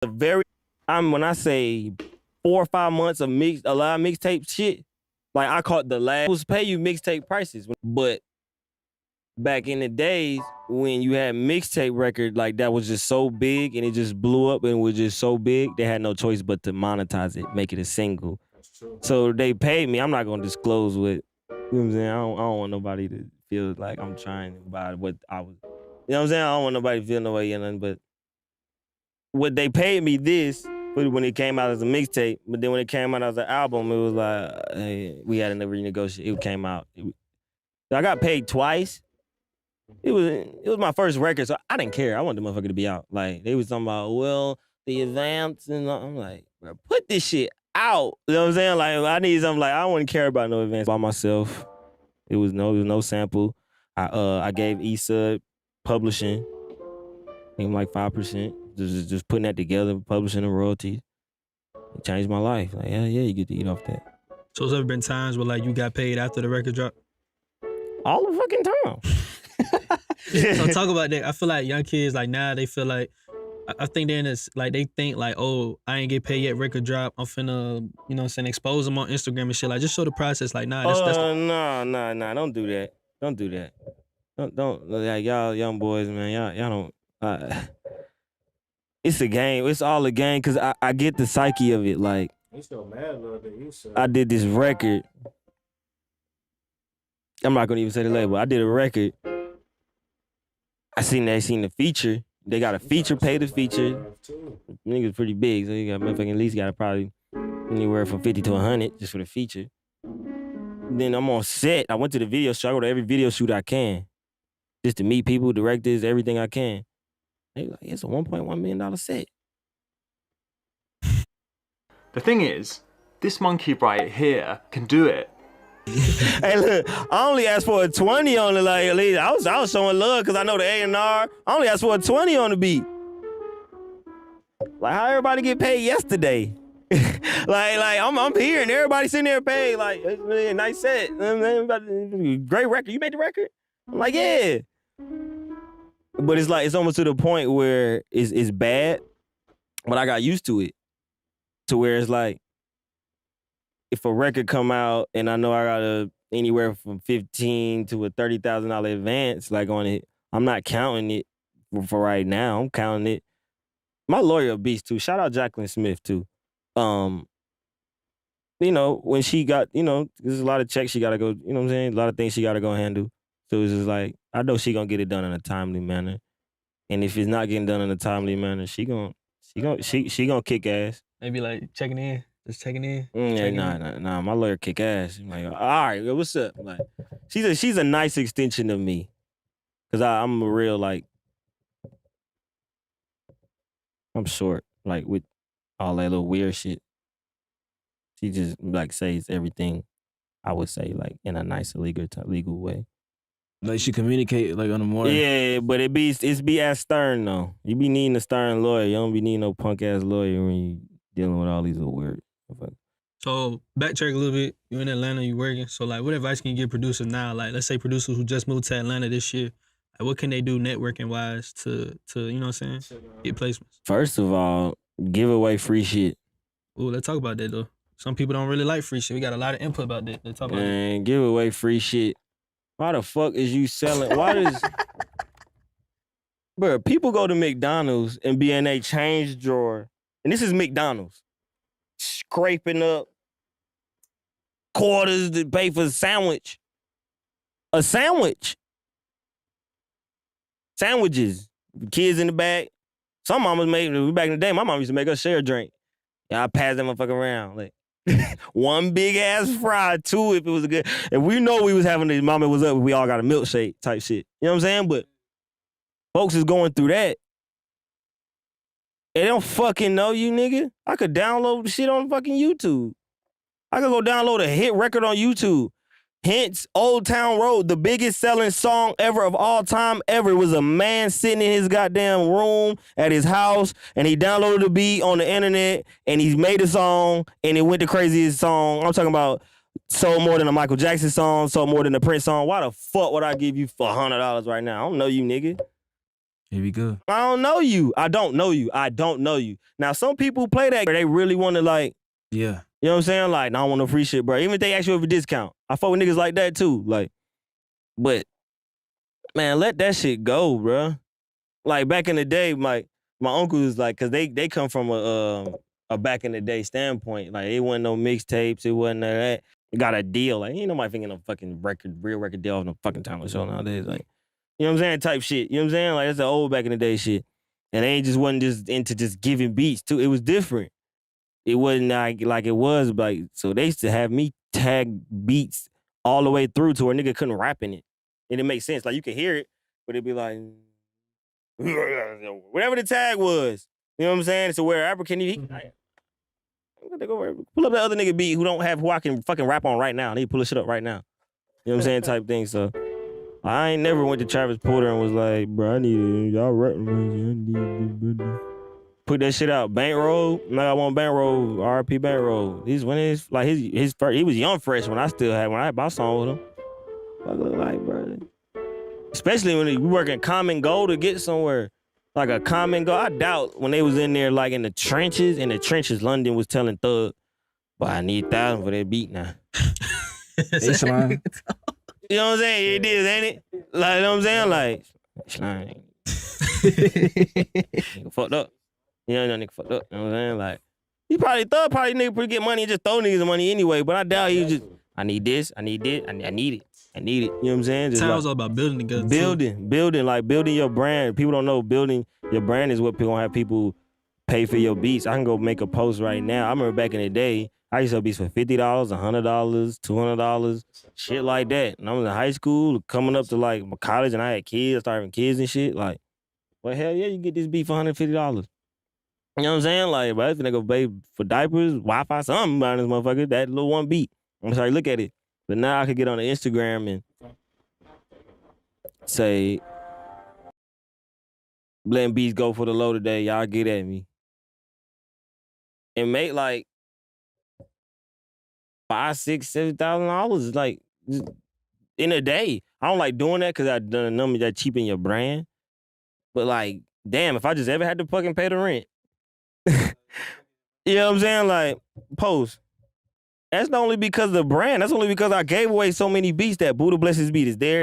When I say 4 or 5 months of a lot of mixtape shit, like I caught the last was pay you mixtape prices. But back in the days when you had mixtape record, like that was just so big and it just blew up and was just so big, they had no choice but to monetize it, make it a single. So they paid me. I'm not gonna disclose what, you know what I'm saying? I don't want nobody to feel like I'm trying to buy what I was, you know what I'm saying? I don't want nobody to feel no way or nothing, but what they paid me this when it came out as a mixtape, but then when it came out as an album, it was like, hey, we had to renegotiate. It came out. I got paid twice. It was my first record, so I didn't care. I wanted the motherfucker to be out. Like, they was talking about, well, the advance, and I'm like, bro, put this shit out. You know what I'm saying? Like, I need something, like, I don't want to care about no advance by myself. It was no sample. I gave Issa publishing, I think like 5%. Just putting that together, publishing the royalties. It changed my life. Like, yeah, you get to eat off that. So there's ever been times where like you got paid after the record drop? All the fucking time. So talk about that. I feel like young kids like now they feel like, I think they're in this, like they think like, oh, I ain't get paid yet, record drop, I'm finna, you know what I'm saying, expose them on Instagram and shit. Like just show the process. Like nah, that's nah, don't do that. Don't do that. Don't like y'all young boys, man. Y'all don't. It's a game. It's all a game because I get the psyche of it. Like, he's so mad, Lord, that you said. I did this record. I'm not gonna even say the label. I did a record. They seen the feature. They got a feature, pay the feature. Niggas pretty big, so you got motherfucking at least got probably anywhere from 50 to 100 just for the feature. Then I'm on set. I went to the video shoot. I go to every video shoot I can, just to meet people, directors, everything I can. They like, it's a $1.1 million set. The thing is, this monkey right here can do it. Hey, look, I only asked for a 20 on the, like, at least I was showing love because I know the A&R. I only asked for a 20 on the beat. Like, how everybody get paid yesterday? like I'm here and everybody sitting there paid. Like, it's really a nice set. Great record. You made the record? I'm like, yeah. But it's like, it's almost to the point where it's bad, but I got used to it. To where it's like, if a record come out and I know I got anywhere from $15,000 to a $30,000 advance, like on it, I'm not counting it for right now. I'm counting it. My lawyer a beast too. Shout out Jacqueline Smith too. You know, when she got, you know, there's a lot of checks she gotta go, you know what I'm saying? A lot of things she gotta go handle. So it's just like, I know she gonna get it done in a timely manner. And if it's not getting done in a timely manner, she gonna kick ass. Maybe like checking in, just checking in. Nah. My lawyer kick ass. I'm like, all right, what's up? Like, she's a nice extension of me, cause I'm a real, like, I'm short, like with all that little weird shit. She just like says everything I would say, like in a nice legal way. Like she communicate like on the morning. Yeah, but it's be as stern though. You be needing a stern lawyer. You don't be needing no punk ass lawyer when you dealing with all these little weird. So backtrack a little bit. You in Atlanta, you working. So like, what advice can you give producers now? Like, let's say producers who just moved to Atlanta this year. Like, what can they do networking wise to you know what I'm saying, get placements? First of all, give away free shit. Ooh, let's talk about that though. Some people don't really like free shit. We got a lot of input about that. Let's talk about it. Give away free shit. Why the fuck is you selling? Why does... Bro, people go to McDonald's and be in a change drawer. And this is McDonald's. Scraping up quarters to pay for a sandwich. A sandwich. Sandwiches. Kids in the back. Some mamas made, back in the day, my mom used to make us share a drink. Yeah, I pass that motherfucker around. Like, one big ass fry, two if it was a good. If we know we was having the mama was up, we all got a milkshake type shit. You know what I'm saying? But folks is going through that. They don't fucking know you, nigga. I could download the shit on fucking YouTube. I could go download a hit record on YouTube. Hence, Old Town Road, the biggest selling song ever of all time ever. It was a man sitting in his goddamn room at his house, and he downloaded the beat on the internet, and he made a song, and it went the craziest song. I'm talking about sold more than a Michael Jackson song, sold more than a Prince song. Why the fuck would I give you for $100 right now? I don't know you, nigga. Here we go. I don't know you. I don't know you. I don't know you. Now, some people play that, they really want to like, Yeah. you know what I'm saying? Like, nah, I don't want no free shit, bro. Even if they ask you for a discount. I fuck with niggas like that too. Like, but, man, let that shit go, bro. Like, back in the day, my uncle was like, cause they come from a back in the day standpoint. Like, it wasn't no mixtapes, it wasn't none of that. You got a deal. Like, ain't nobody thinking no fucking real record deal off no fucking talent show nowadays. Like, you know what I'm saying? Type shit. You know what I'm saying? Like, that's the old back in the day shit. And they just wasn't just into just giving beats too. It was different. It wasn't like it was like, so they used to have me tag beats all the way through to where nigga couldn't rap in it. And it makes sense. Like, you could hear it, but it'd be like, whatever the tag was. You know what I'm saying? So where rapper can you pull up that other nigga beat who I can fucking rap on right now. I need to pull this shit up right now. You know what I'm saying? Type thing. So I ain't never went to Travis Porter and was like, bro, I need y'all rap. Put that shit out. Bankroll. Like, I want Bankroll. RP Bankroll. He's when it's like his first. He was young fresh when I had my song with him. What I look like, bro? Especially when we working common goal to get somewhere. Like a common goal. I doubt when they was in there like in the trenches, London was telling Thug, but I need 1,000 for that beat now. Hey, Slayin. You know what I'm saying? It is, ain't it? Like, you know what I'm saying? Like, Slayin. Nigga fucked up. You know, nigga fucked up. You know what I'm saying? Like, he probably nigga pretty get money and just throw niggas the money anyway, but I doubt he was just, I need this, I need it. You know what I'm saying? Just Time's all about building together. Building your brand. People don't know building your brand is what people gonna have people pay for your beats. I can go make a post right now. I remember back in the day, I used to sell beats for $50, $100, $200, shit like that. And I was in high school, coming up to like my college, and I had kids, started having kids and shit. Like, well, hell yeah, you get this beat for $150. You know what I'm saying? Like, but I was gonna go pay for diapers, Wi-Fi, something about this motherfucker, that little one beat. I'm sorry, look at it. But now I could get on the Instagram and say, letting beats go for the low today, y'all get at me. And make like $5,000, $6,000, $7,000 like in a day. I don't like doing that because I done a number that cheapen your brand. But like, damn, if I just ever had to fucking pay the rent. You know what I'm saying? Like, post. That's not only because of the brand. That's only because I gave away so many beats that Buddha Bless His beat is there.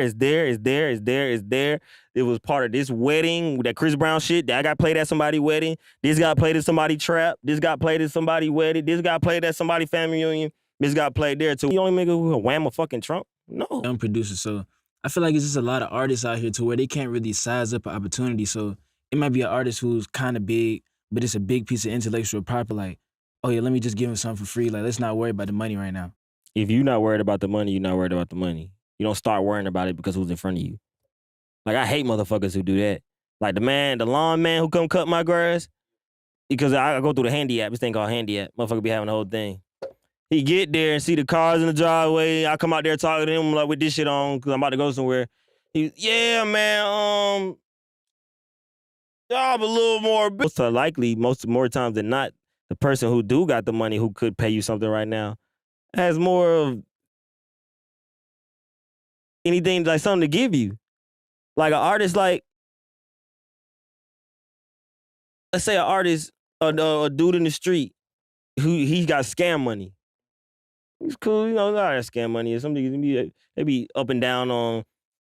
It was part of this wedding, that Chris Brown shit. That got played at somebody's wedding. This got played at somebody's trap. This got played at somebody's wedding. This got played at somebody's family reunion. This got played there too. You only nigga who wham a fucking Trump? No. Young producer, so I feel like it's just a lot of artists out here to where they can't really size up an opportunity. So it might be an artist who's kind of big, but it's a big piece of intellectual property. Like, oh yeah, let me just give him something for free. Like, let's not worry about the money right now. If you're not worried about the money, you're not worried about the money. You don't start worrying about it because who's in front of you. Like, I hate motherfuckers who do that. Like the lawn man who come cut my grass, because I go through the Handy app. This thing called Handy app. Motherfucker be having the whole thing. He get there and see the cars in the driveway. I come out there talking to him like with this shit on because I'm about to go somewhere. Yeah, man, job a little more. Most likely, more times than not, the person who do got the money who could pay you something right now has more of anything, like something to give you. Like an artist, like, let's say an artist, a dude in the street, who he got scam money. It's cool, you know, not scam money. Or something they be up and down on.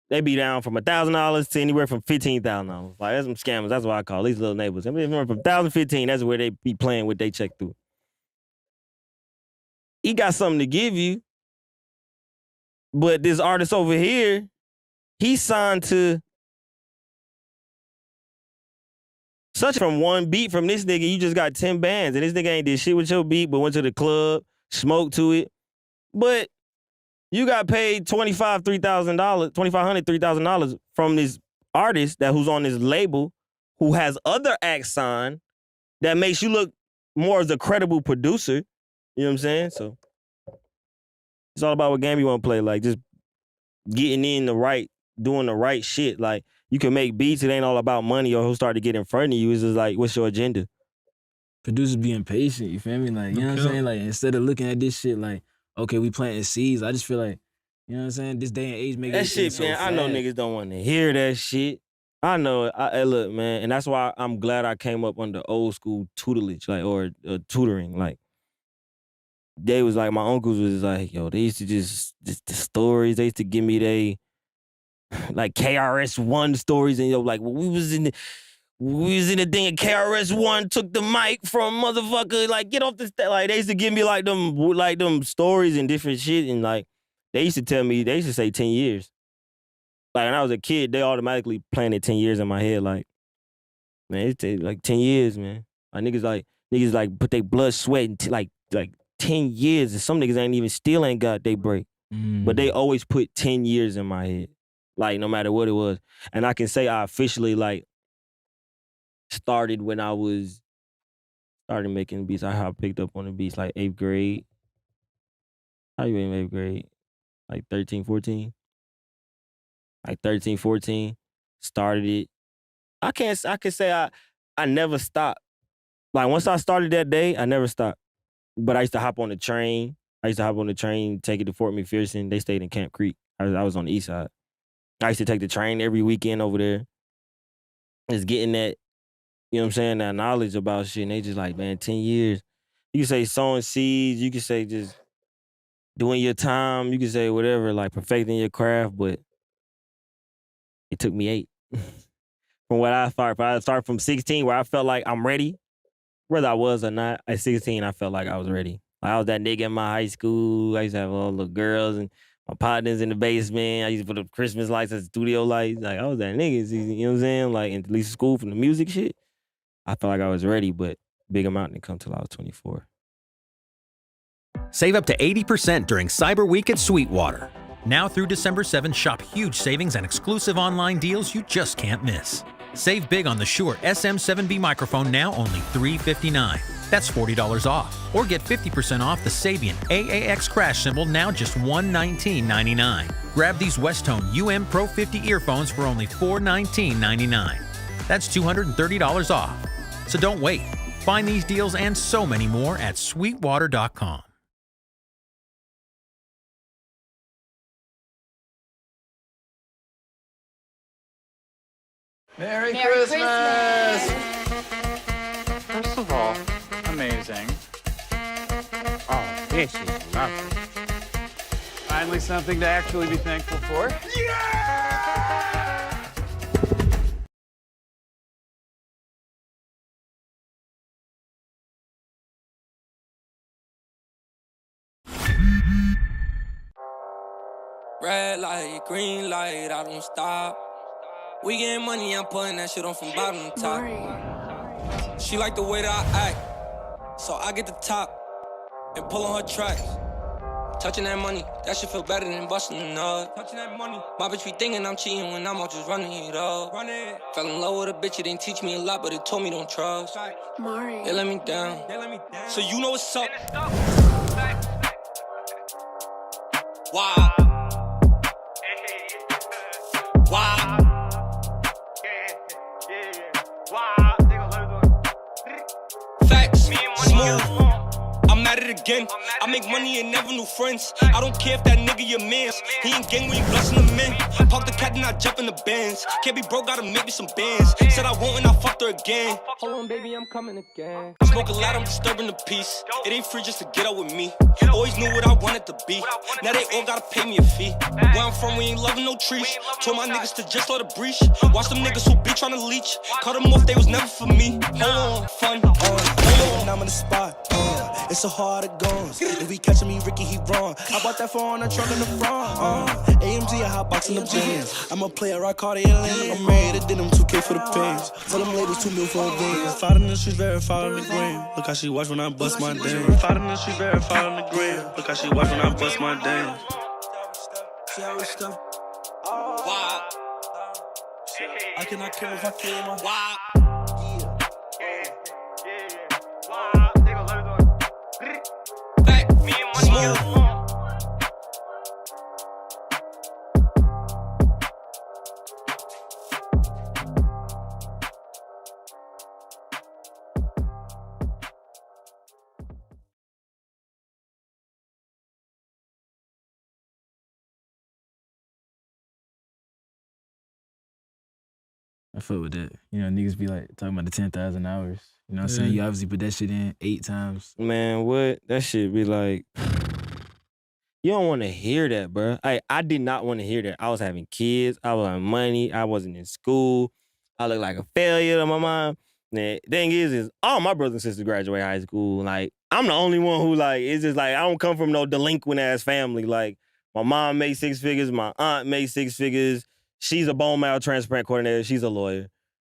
They be down from $1,000 to anywhere from $15,000. Like, that's some scammers. That's what I call these little neighbors. I mean, from 1,015, that's where they be playing with they check through. He got something to give you, but this artist over here, he signed to such from one beat from this nigga. You just got 10 bands, and this nigga ain't did shit with your beat, but went to the club, smoked to it, but you got paid $2,500, $3,000 from this artist who's on this label who has other acts signed that makes you look more as a credible producer. You know what I'm saying? So it's all about what game you want to play. Like, just getting in doing the right shit. Like, you can make beats. It ain't all about money or who start to get in front of you. It's just like, what's your agenda? Producers being patient, you feel me? Like, you know what I'm saying? Like, instead of looking at this shit like, okay, we planting seeds, I just feel like, you know what I'm saying? This day and age making that shit, so man, fast. I know niggas don't want to hear that shit. I know it. Hey, look, man, and that's why I'm glad I came up under old school tutelage, like, or tutoring. Like, they was like, my uncles was like, yo, they used to just the stories. They used to give me they like KRS-One stories, and yo, like, we was in the thing, and KRS-One took the mic from motherfucker, like, get off the stage. Like, they used to give me like them stories and different shit, and like, they used to tell me, they used to say 10 years. Like, when I was a kid, they automatically planted 10 years in my head. Like, man, it take like 10 years, man. Like, niggas like put their blood, sweat, and like 10 years, and some niggas ain't got they break. But they always put 10 years in my head. Like, no matter what it was. And I can say I officially, like, started when I started making beats. I picked up on the beats like 8th grade. How you in 8th grade? Like 13, 14? Like 13, 14. Started it. I can say I never stopped. Like, once I started that day, I never stopped. But I used to hop on the train. Take it to Fort McPherson. They stayed in Camp Creek. I was on the east side. I used to take the train every weekend over there. Just getting that, you know what I'm saying, that knowledge about shit. And they just like, man, 10 years. You can say sowing seeds. You can say just doing your time. You can say whatever, like perfecting your craft. But it took me 8. From what I started from 16, where I felt like I'm ready, whether I was or not. At 16, I felt like I was ready. Like, I was that nigga in my high school. I used to have all the girls and my partners in the basement. I used to put up Christmas lights as studio lights. Like, I was that nigga, you know what I'm saying? Like, at least school from the music shit. I felt like I was ready, but Big Amount didn't come till I was 24. Save up to 80% during Cyber Week at Sweetwater. Now through December 7, shop huge savings and exclusive online deals you just can't miss. Save big on the Shure SM7B microphone, now only $359. That's $40 off. Or get 50% off the Sabian AAX crash cymbal, now just $119.99. Grab these Westone UM Pro 50 earphones for only $419.99. That's $230 off. So don't wait. Find these deals and so many more at sweetwater.com. Merry Christmas! First of all, amazing. Oh, this is lovely. Finally something to actually be thankful for. Red light, green light, I don't stop. We getting money, I'm putting that shit on from bottom to top. She like the way that I act, so I get the top and pull on her tracks. Touching that money, that shit feel better than busting a nut. Touching that money, my bitch be thinking I'm cheating when I'm out just running it up. Fell in love with a bitch, it didn't teach me a lot, but it told me don't trust. They let me down, so you know what's up. Wow. Wow. Facts, smooth. I'm at it again. I make money and never new friends. I don't care if that nigga your mans. He ain't gang when you blessing the men. Park the cat and I jump in the Benz. Can't be broke, gotta make me some bands. Said I won't and I fucked her again. Hold on, baby, I'm coming again. Smoke a lot, I'm disturbing the peace. It ain't free just to get out with me. Always knew what I wanted to be. Now they all gotta pay me a fee. Where I'm from, we ain't loving no trees. Told my niggas to just let it breach. Watch them niggas who be trying to leech. Cut them off, they was never for me. Hold on, fun. When I'm in the spot, it's so hard it goes. If we catching me, Ricky, he wrong. I bought that phone on the trunk in the front. AMG, a hot box in the Benz. I'm a player, I caught it in lane. I'm ready to denim 2K for the pins. Tell them ladies 2 mil for a dance. Fight in the streets, verified on the gram. Look how she watch when I bust my damn. Fight in the streets, verified on the gram. Look how she watch when I bust my damn. See how we stuff. Wow. I cannot kill if I kill my. Wow. Fact, me and money. Smooth. fuck with that. You know, niggas be like talking about the 10,000 hours. You know what I'm saying? Yeah. You obviously put that shit in 8 times. Man, what? That shit be like, you don't want to hear that, bro. I did not want to hear that. I was having kids. I was having money. I wasn't in school. I looked like a failure to my mom. The thing is all my brothers and sisters graduate high school. Like, I'm the only one who, like, it's just like, I don't come from no delinquent-ass family. Like, my mom made 6 figures. My aunt made 6 figures. She's a bone marrow transplant coordinator. She's a lawyer.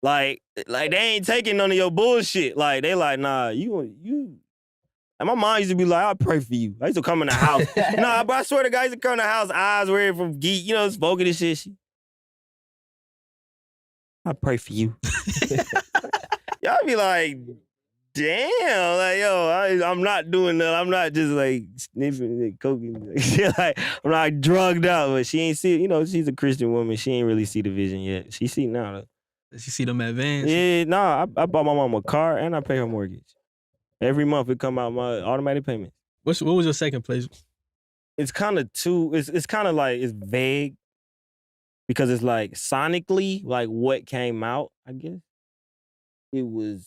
Like they ain't taking none of your bullshit. Like, they like, nah, you. And my mom used to be like, I pray for you. I used to come in the house. Nah, but I swear to God, I used to come in the house, eyes red from geek, you know, smoking and shit. I pray for you. Y'all be like, damn, like, yo, I'm not doing that. I'm not just like sniffing and coking. Like, I'm not drugged out, but she ain't see, you know, she's a Christian woman. She ain't really see the vision yet. She see now, though. She see them advance. Yeah, nah, I bought my mom a car and I pay her mortgage. Every month it come out my automatic payment. What was your second place? It's kind of it's kind of like, it's vague because it's like sonically, like what came out, I guess. It was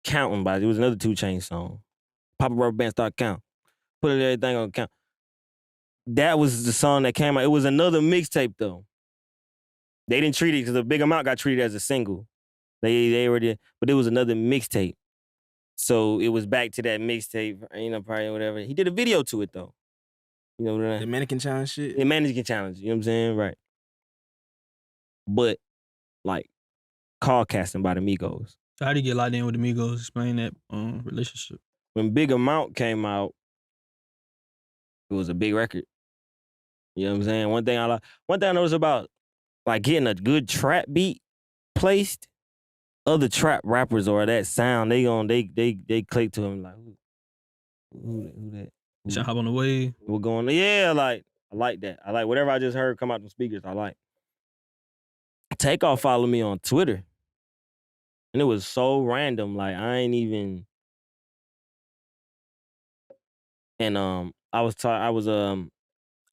Counting by, it was another 2 Chainz song. Papa Rubber Band Start Count. Put everything on count. That was the song that came out. It was another mixtape though. They didn't treat it because the Big Amount got treated as a single. They already, but it was another mixtape. So it was back to that mixtape, you know, probably whatever. He did a video to it though. You know what I mean? The mannequin challenge shit. The mannequin challenge, you know what I'm saying? Right. But, like, call casting by the Migos. So how do you get locked in with the Migos? Explain that relationship. When Big Amount came out, it was a big record. You know what I'm saying? One thing I noticed about, like, getting a good trap beat placed, other trap rappers or that sound, they click to him like, who that? You should hop on the wave. We're going, yeah, like, I like that. I like whatever I just heard come out the speakers, I like. Takeoff followed me on Twitter. And it was so random, like, I ain't even. And I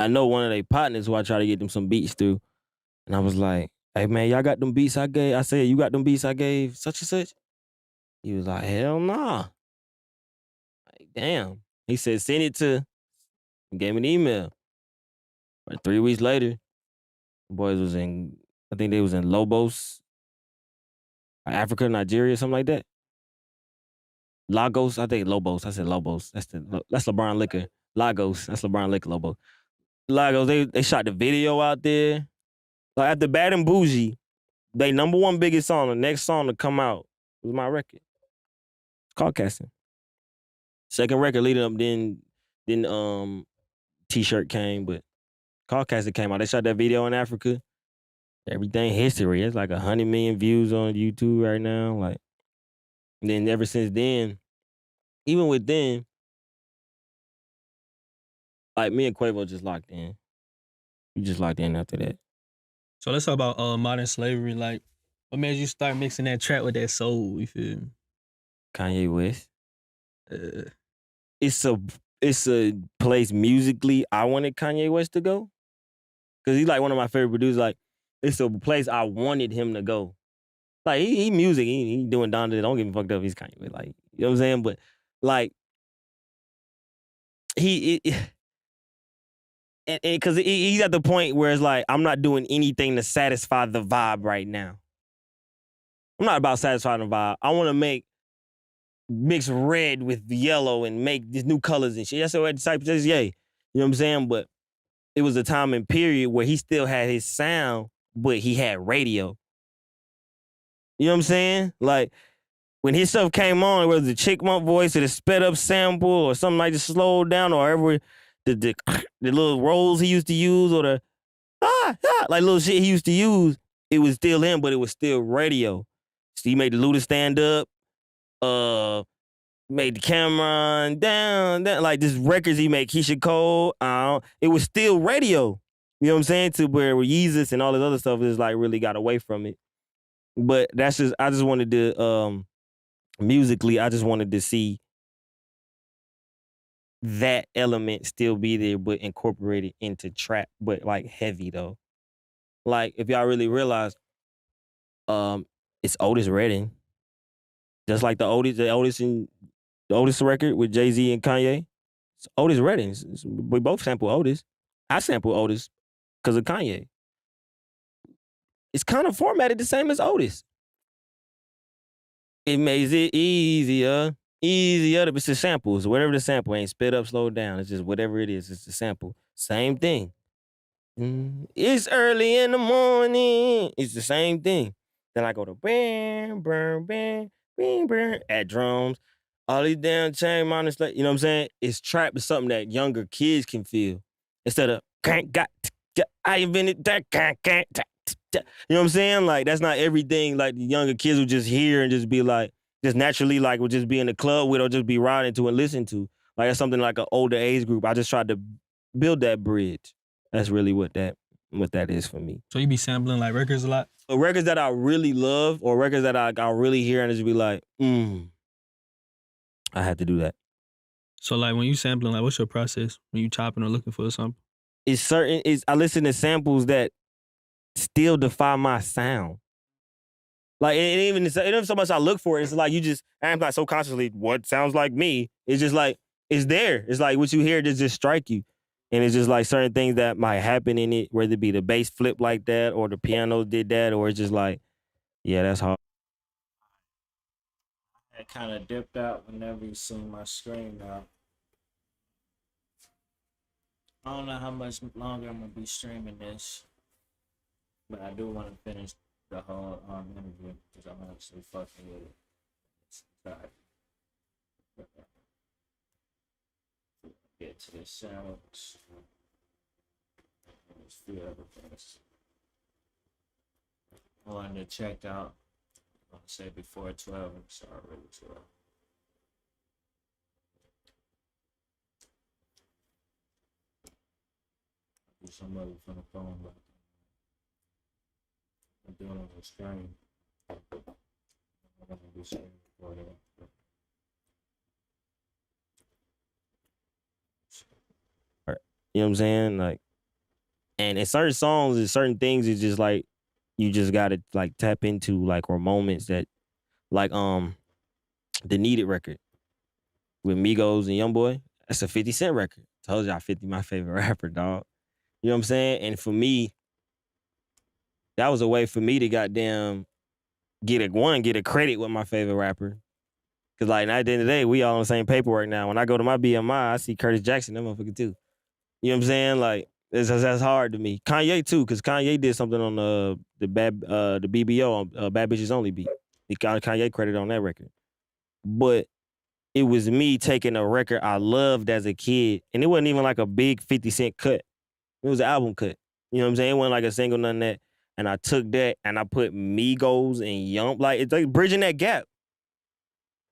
know one of their partners who I try to get them some beats through. And I was like, hey man, y'all got them beats I gave? I said, you got them beats I gave such and such? He was like, hell nah. Like, damn. He said, send it to, he gave me an email. But 3 weeks later, the boys was in, I think they was in Lobos, Africa, Nigeria, something like that. Lagos, I think Lobos. I said Lobos. That's LeBron Liquor. Lagos, that's LeBron Liquor, Lobos. Lagos, they shot the video out there. Like, after Bad and Bougie, they #1 biggest song, the next song to come out was my record. It's called Casting. Second record leading up, then T-shirt came, but Call Casting came out. They shot that video in Africa. Everything history. It's like 100 million views on YouTube right now. Like, and then ever since then, even with then, like, me and Quavo just locked in. We just locked in after that. So let's talk about modern slavery. Like, what made you start mixing that trap with that soul? You feel me? Kanye West. It's a place musically I wanted Kanye West to go. Cause he's like one of my favorite producers. Like, it's a place I wanted him to go. Like, he music, he doing Donda. Don't get me fucked up. He's Kanye West. Like, you know what I'm saying? But like, and cause he's at the point where it's like, I'm not doing anything to satisfy the vibe right now. I'm not about satisfying the vibe. I want to mix red with yellow and make these new colors and shit. That's what type of yay. You know what I'm saying? But it was a time and period where he still had his sound, but he had radio. You know what I'm saying? Like, when his stuff came on, whether the Chickmunk voice or the sped up sample or something like just slowed down or whatever, the little rolls he used to use or the like little shit he used to use, it was still him, but it was still radio. So he made the Luda stand up, made the Cameron down, like this records he made, Keisha Cole, it was still radio. You know what I'm saying? To where Yeezus and all this other stuff is like really got away from it. But I just wanted to, musically, I just wanted to see that element still be there, but incorporated into trap, but like heavy though. Like, if y'all really realize, It's Otis Redding. Just like the Otis record with Jay-Z and Kanye. It's Otis Redding. We both sample Otis. I sample Otis because of Kanye. It's kind of formatted the same as Otis. It makes it easier. It's the samples. Whatever the sample ain't sped up, slowed down. It's just whatever it is. It's the sample. Same thing. It's early in the morning. It's the same thing. Then I go to bam, bam, bam, bam, bam, at drums. All these damn chain minus, you know what I'm saying? It's trap is something that younger kids can feel. Instead of I invented that. You know what I'm saying? Like that's not everything. Like the younger kids will just hear and just be like, just naturally like will just be in the club with or just be riding to and listen to. Like that's something like an older age group. I just tried to build that bridge. That's really what that is for me. So you be sampling like records a lot? Records that I really love or records that I really hear and just be like, I had to do that. So like when you sampling, like what's your process when you chopping or looking for something? I listen to samples that still defy my sound. Like it ain't even so much I look for it. It's like I'm not so consciously what sounds like me. It's just like it's there. It's like what you hear just strike you. And it's just like certain things that might happen in it, whether it be the bass flip like that or the piano did that, or it's just like, yeah, that's hard. I kind of dipped out whenever you seen my screen now. I don't know how much longer I'm going to be streaming this, but I do want to finish the whole interview because I'm actually fucking with it. It's tired. Get to the sounds. There's a few other things I wanted to check out. I want to say before 12. I'm sorry, really 12. Do some other from the phone, but I'm doing it on the screen. I'm gonna do screen before that. You know what I'm saying? Like, and in certain songs and certain things, it's just like you just gotta like tap into like or moments that like the Needed record with Migos and Youngboy. That's a 50 Cent record. Told y'all 50 my favorite rapper, dog. You know what I'm saying? And for me, that was a way for me to goddamn get a credit with my favorite rapper. Cause like at the end of the day, we all on the same paperwork now. When I go to my BMI, I see Curtis Jackson, that motherfucker too. You know what I'm saying? Like that's hard to me. Kanye too, cause Kanye did something on the BBO on Bad Bitches Only beat. He got Kanye credit on that record. But it was me taking a record I loved as a kid, and it wasn't even like a big 50 Cent cut. It was an album cut. You know what I'm saying? It wasn't like a single, none of that. And I took that and I put Migos and like it's like bridging that gap.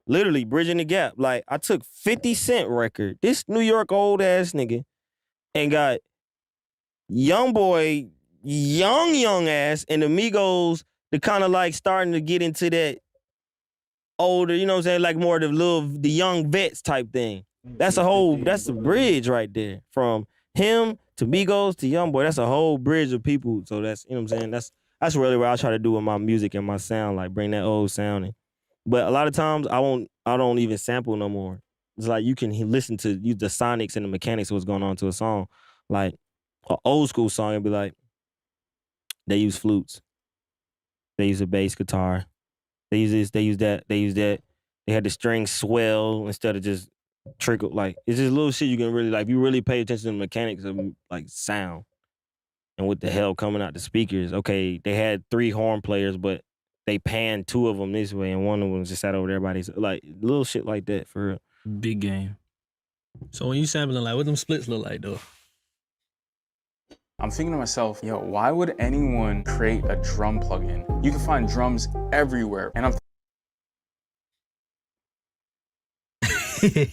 Literally bridging the gap. Like I took 50 Cent record, this New York old ass nigga, and got Youngboy, young ass, and the Migos, the kind of like starting to get into that older, you know what I'm saying? Like more of the young vets type thing. That's a bridge right there. From him to Migos to Youngboy. That's a whole bridge of people. So that's, you know what I'm saying? That's really what I try to do with my music and my sound, like bring that old sound in. But a lot of times I don't even sample no more. It's like you can listen to the sonics and the mechanics of what's going on to a song. Like an old school song, it'd be like, they use flutes. They use a bass guitar. They use this, they use that, they use that. They had the strings swell instead of just trickle. Like, it's just little shit you can really, like, if you really pay attention to the mechanics of, like, sound and what the hell coming out the speakers. Okay, they had 3 horn players, but they panned 2 of them this way and one of them just sat over there by these, like, little shit like that, for real. Big game. So when you sampling, like what them splits look like though? I'm thinking to myself, yo, why would anyone create a drum plugin? You can find drums everywhere. And I'm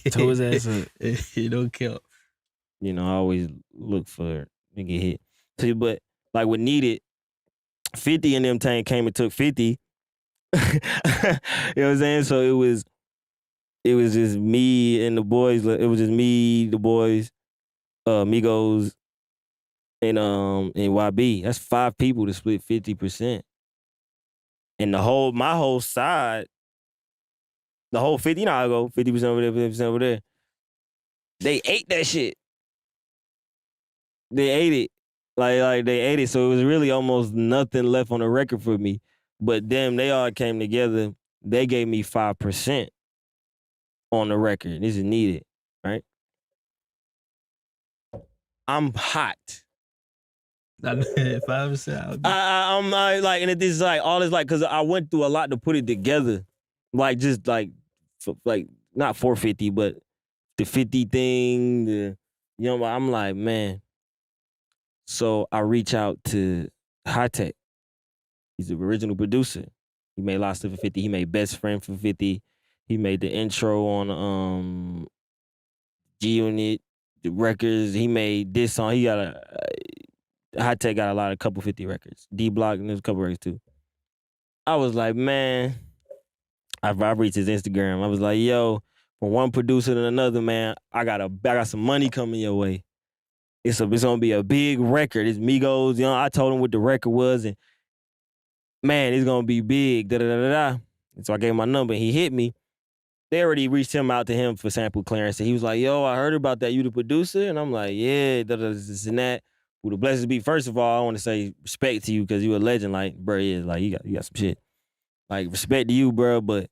Toe his ass up. It don't count. You know, I always look for to get hit. See, but like with Needed, 50 and them tank came and took 50. You know what I'm saying? So it was just me and the boys. It was just me, the boys, Migos, and YB. That's 5 people to split 50%. And my whole side, the whole 50, you know how I go, 50% over there, 50% over there. They ate that shit. They ate it. Like they ate it. So it was really almost nothing left on the record for me. But them, they all came together. They gave me 5% on the record. This is needed, right? I'm hot. 5%. I'm like, and this is like all this like, cause I went through a lot to put it together, like just like not 450, but the 50 thing, I'm like, man. So I reach out to High Tech. He's the original producer. He made a lot of stuff for 50. He made Best Friend for 50. He made the intro on G-Unit, the records. He made this song. He got High Tech got a couple 50 records. D-Block, and there's a couple records too. I was like, man, I reached his Instagram. I was like, yo, from one producer to another, man, I got some money coming your way. It's gonna be a big record. It's Migos. I told him what the record was, and man, it's gonna be big. Da da da da. And so I gave him my number. He hit me. They already reached out to him for sample clearance. And he was like, yo, I heard about that. You the producer? And I'm like, yeah, this and that. Who the blessings be? First of all, I want to say respect to you because you a legend. Like, bro, yeah, like you got some shit. Like, respect to you, bro. But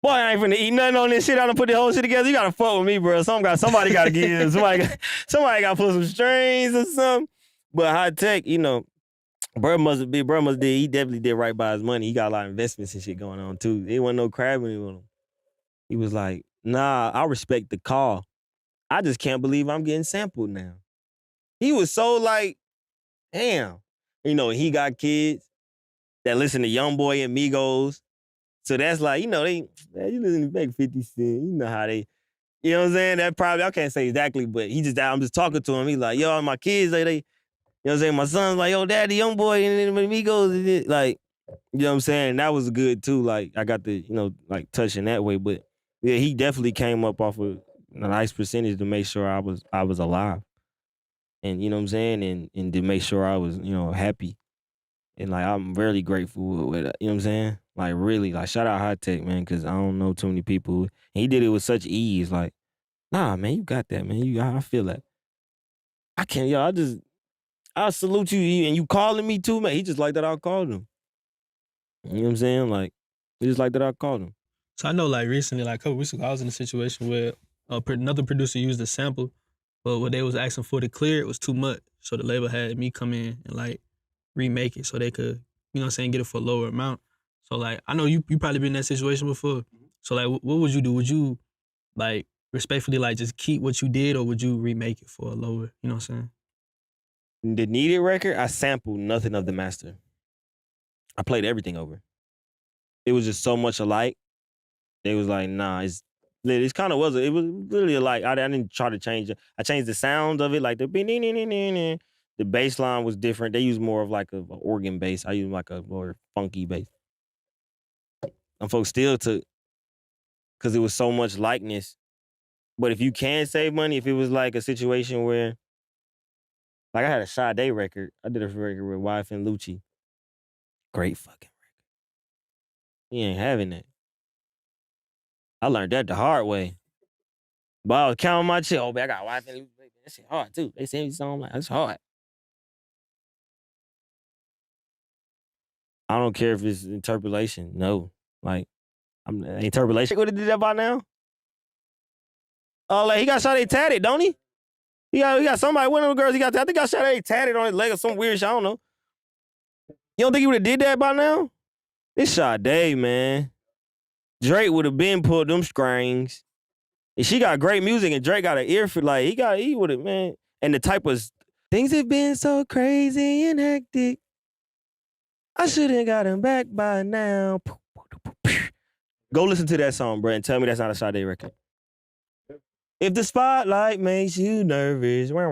boy, I ain't finna eat nothing on this shit. I done put the whole shit together. You gotta fuck with me, bro. Somebody gotta give. Somebody gotta put some strings or something. But High Tech, bro he definitely did right by his money. He got a lot of investments and shit going on too. There wasn't no crabbing with him. He was like, nah, I respect the call. I just can't believe I'm getting sampled now. He was so like, damn. He got kids that listen to Youngboy and Migos. So that's like, you listen to Make 50 Cent. You know how they, you know what I'm saying? That probably, I can't say exactly, but I'm just talking to him. He's like, yo, my kids, they, you know what I'm saying? My son's like, yo, daddy, Youngboy, and then Migos, and it, like, you know what I'm saying? And that was good too. Like, I got to, like touch in that way. But yeah, he definitely came up off of a nice percentage to make sure I was alive. And you know what I'm saying? And to make sure I was, happy. And like, I'm really grateful with it. You know what I'm saying? Like, really, like, shout out High Tech, man, because I don't know too many people. And he did it with such ease. Like, nah, man, you got that, man. I feel that. I can't, I salute you. And you calling me too, man. He just like that I called him. You know what I'm saying? Like, he just like that I called him. So I know, like, recently, like a couple weeks ago, I was in a situation where another producer used a sample, but what they was asking for to clear it was too much. So the label had me come in and, like, remake it so they could, you know what I'm saying, get it for a lower amount. So, like, I know you probably been in that situation before. So, like, what would you do? Would you, like, respectfully, like, just keep what you did, or would you remake it for a lower, you know what I'm saying? The Needed record, I sampled nothing of the master. I played everything over. It was just so much alike. They was like, nah, it kind of was. It was literally alike. I didn't try to change it. I changed the sound of it, like the bass line was different. They used more of like an organ bass. I used like a more funky bass. And folks still took, because it was so much likeness. But if you can save money, if it was like a situation where, like I had a Sade record. I did a record with Wife and Lucci. Great fucking record. He ain't having that. I learned that the hard way. But I was counting my chick. Oh, man, I got Wife and Lucci. That shit hard too. They sent me something like, that's hard. I don't care if it's interpolation. No. Like, interpolation. Would have did that by now? Oh, like he got Sade tatted, don't he? He got somebody, one of them girls he got, I think got Sade tatted on his leg or some weird shit, I don't know. You don't think he would have did that by now? It's Sade, man. Drake would have been pulled them strings. And she got great music and Drake got an ear for, like, he would have, man. And the type was, things have been so crazy and hectic. I should have got him back by now. Go listen to that song, bro, and tell me that's not a Sade record. If the spotlight makes you nervous, go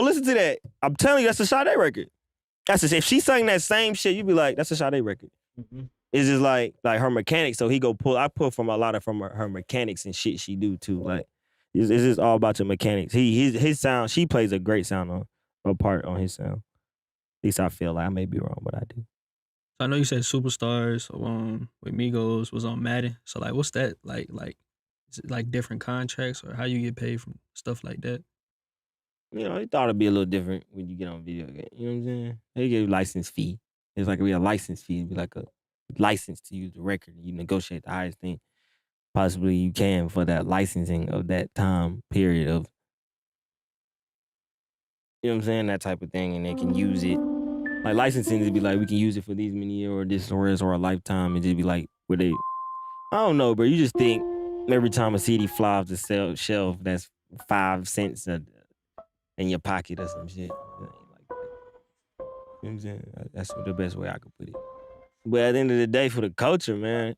listen to that. I'm telling you, that's a Sade record. If she sang that same shit, you'd be like, that's a Sade record. Mm-hmm. It's just like her mechanics. So I pull from a lot of her mechanics and shit she do too. Like it's just all about your mechanics. His sound. She plays a great sound on a part on his sound. At least I feel like I may be wrong, but I do. I know you said Superstars with Migos was on Madden. So like, what's that like? Is it like different contracts or how you get paid from stuff like that? You know, he thought it'd be a little different when you get on video game. You know what I'm saying? They give you a license fee. It's like a license fee. It'd be like a license to use the record. You negotiate the highest thing possibly you can for that licensing of that time period of, you know what I'm saying, that type of thing, and they can use it. Like licensing to be like, we can use it for these many years or this or a lifetime, and just be like, where they, I don't know, bro. You just think every time a CD fly off the shelf, that's 5 cents in your pocket or some shit. It ain't like that. You know what I'm saying? That's the best way I could put it. But at the end of the day, for the culture, man,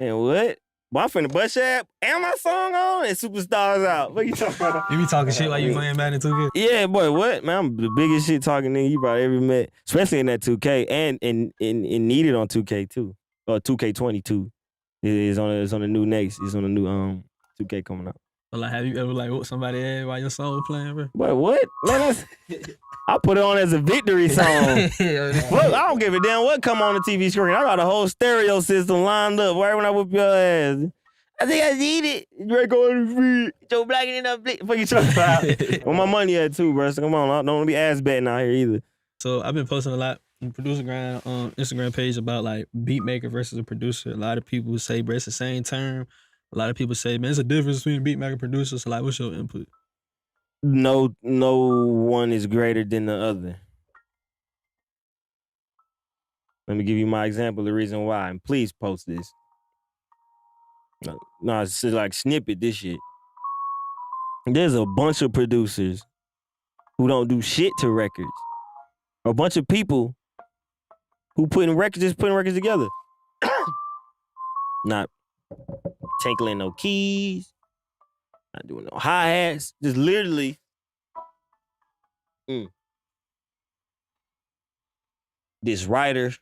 and what? Boy, I'm finna bust your and my song on and Superstars out. What you talking about? You be talking shit like you playing Madden 2K? Yeah, boy, what? Man, I'm the biggest shit talking nigga you probably ever met, especially in that 2K and needed on 2K too. Or 2K22. It's on the new next. It's on the new 2K coming out. But like, have you ever like whooped somebody ass while your song was playing, bro? Boy, what? Man, that's I put it on as a victory song. Look, I don't give a damn what come on the TV screen. I got a whole stereo system lined up right when I whoop your ass. I think I need it. Draco on the free. Joe Black in the blick. Fuck you talking about? Where my money at too, bro? So come on, I don't be ass betting out here either. So I've been posting a lot on Producer Grind Instagram page about like beat maker versus a producer. A lot of people say, bro, it's the same term. A lot of people say, man, it's a difference between beat maker and producer. So like, what's your input? No one is greater than the other. Let me give you my example, the reason why, and please post this. No, it's like snippet this shit. There's a bunch of producers who don't do shit to records. A bunch of people who just putting records together. Not tinkling no keys, not doing no hi-hats, just literally this writer,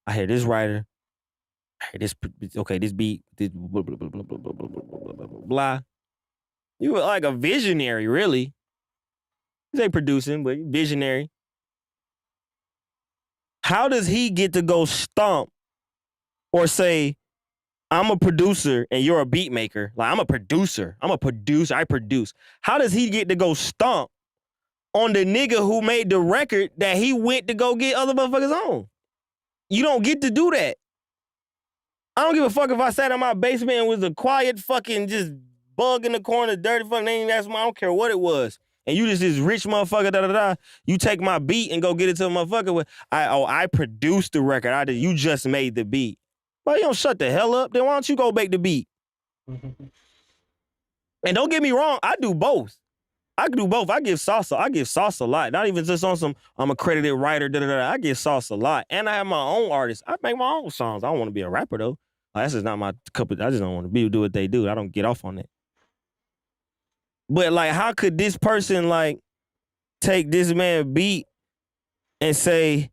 I hear this writer, I hear this, okay, this beat, this blah, blah, blah, blah, blah, blah, blah, blah, blah, blah, blah. You were like a visionary, really. This ain't producing, but visionary. How does he get to go stomp or say, I'm a producer and you're a beat maker? Like, I'm a producer, I produce. How does he get to go stomp on the nigga who made the record that he went to go get other motherfuckers on? You don't get to do that. I don't give a fuck if I sat in my basement and was a quiet fucking just bug in the corner, dirty fucking name. I don't care what it was. And you just this rich motherfucker, You take my beat and go get it to a motherfucker. I produced the record. You just made the beat. Well, you don't shut the hell up. Then why don't you go make the beat? And don't get me wrong, I do both. I can do both. I give Sauce a lot. Not even just on some, I'm a credited writer, I give Sauce a lot. And I have my own artists. I make my own songs. I don't want to be a rapper, though. Like, that's just not my cup of, I just don't want to do what they do. I don't get off on that. But, like, how could this person, like, take this man beat and say,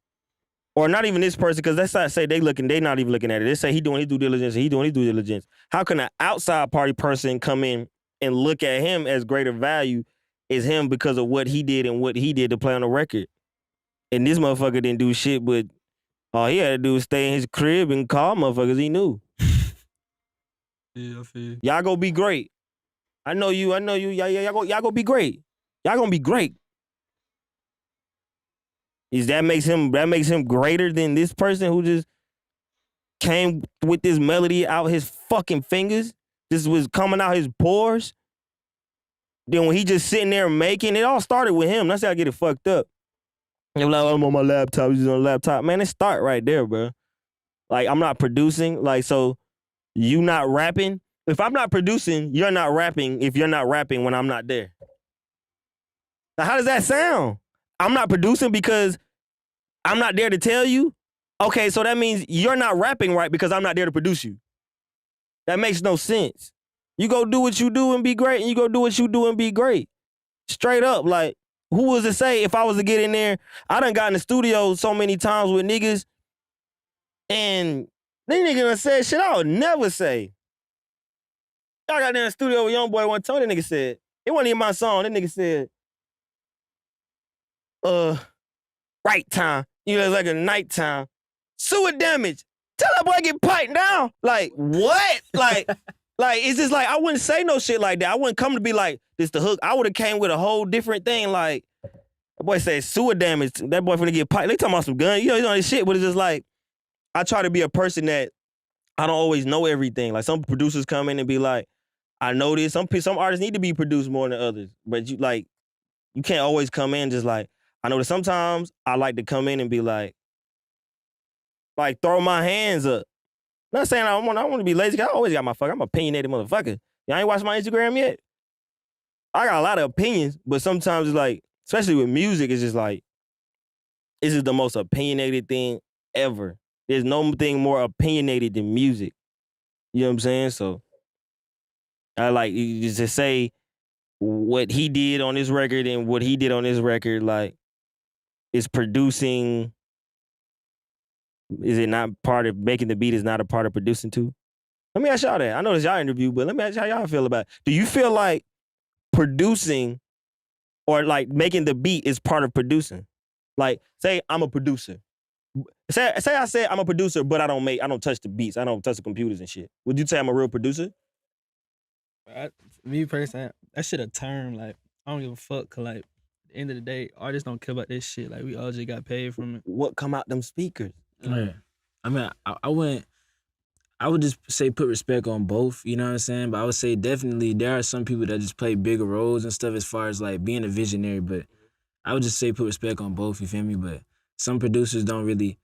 or not even this person, because that's not say they not even looking at it. They say he doing his due diligence. How can an outside party person come in and look at him as greater value as him because of what he did and what he did to play on the record? And this motherfucker didn't do shit, but all he had to do was stay in his crib and call motherfuckers he knew. Yeah, I feel you. Y'all go be great. I know you. Y'all go be great. Y'all gonna be great. That makes him greater than this person who just came with this melody out his fucking fingers? This was coming out his pores. Then when he just sitting there making, it all started with him. That's how I get it fucked up. They're like, I'm on my laptop, he's on a laptop. Man, it start right there, bro. Like, I'm not producing. Like, so you not rapping? If I'm not producing, you're not rapping if you're not rapping when I'm not there. Now, how does that sound? I'm not producing because I'm not there to tell you? Okay, so that means you're not rapping right because I'm not there to produce you. That makes no sense. You go do what you do and be great, and you go do what you do and be great. Straight up, like, who was to say if I was to get in there? I done got in the studio so many times with niggas, and they niggas done said shit I would never say. I got in the studio with Young Boy one time, that nigga said, it wasn't even my song, that nigga said, right time. You know, it's like a nighttime. sewer damage. Tell that boy get piped down. Like, what? Like, it's just like, I wouldn't say no shit like that. I wouldn't come to be like, this the hook. I would have came with a whole different thing. Like, that boy said sewer damage. That boy finna get piped. They talking about some gun. You know this shit, but it's just like, I try to be a person that I don't always know everything. Like, some producers come in and be like, I know this. Some artists need to be produced more than others. But you can't always come in just like, I know that sometimes I like to come in and be like throw my hands up. Not saying I want to be lazy, 'cause I always got I'm an opinionated motherfucker. Y'all ain't watched my Instagram yet? I got a lot of opinions, but sometimes it's like, especially with music, it's just like, this is the most opinionated thing ever. There's no thing more opinionated than music. You know what I'm saying? So, I like, you just say what he did on this record and what he did on this record, like, is producing. Is it not part of making the beat? Is not a part of producing too? Let me ask y'all that. I know it's y'all interview, but let me ask how y'all feel about it. Do you feel like producing or like making the beat is part of producing? Like, say I'm a producer. Say I said I'm a producer, but I don't touch the beats. I don't touch the computers and shit. Would you say I'm a real producer? Me personally, that shit a term. Like, I don't give a fuck. 'Cause like, at the end of the day, artists don't care about this shit. Like, we all just got paid from it. What come out them speakers? Right. I mean, I would just say put respect on both, you know what I'm saying? But I would say definitely there are some people that just play bigger roles and stuff as far as like being a visionary, but I would just say put respect on both, you feel me? But some producers don't really,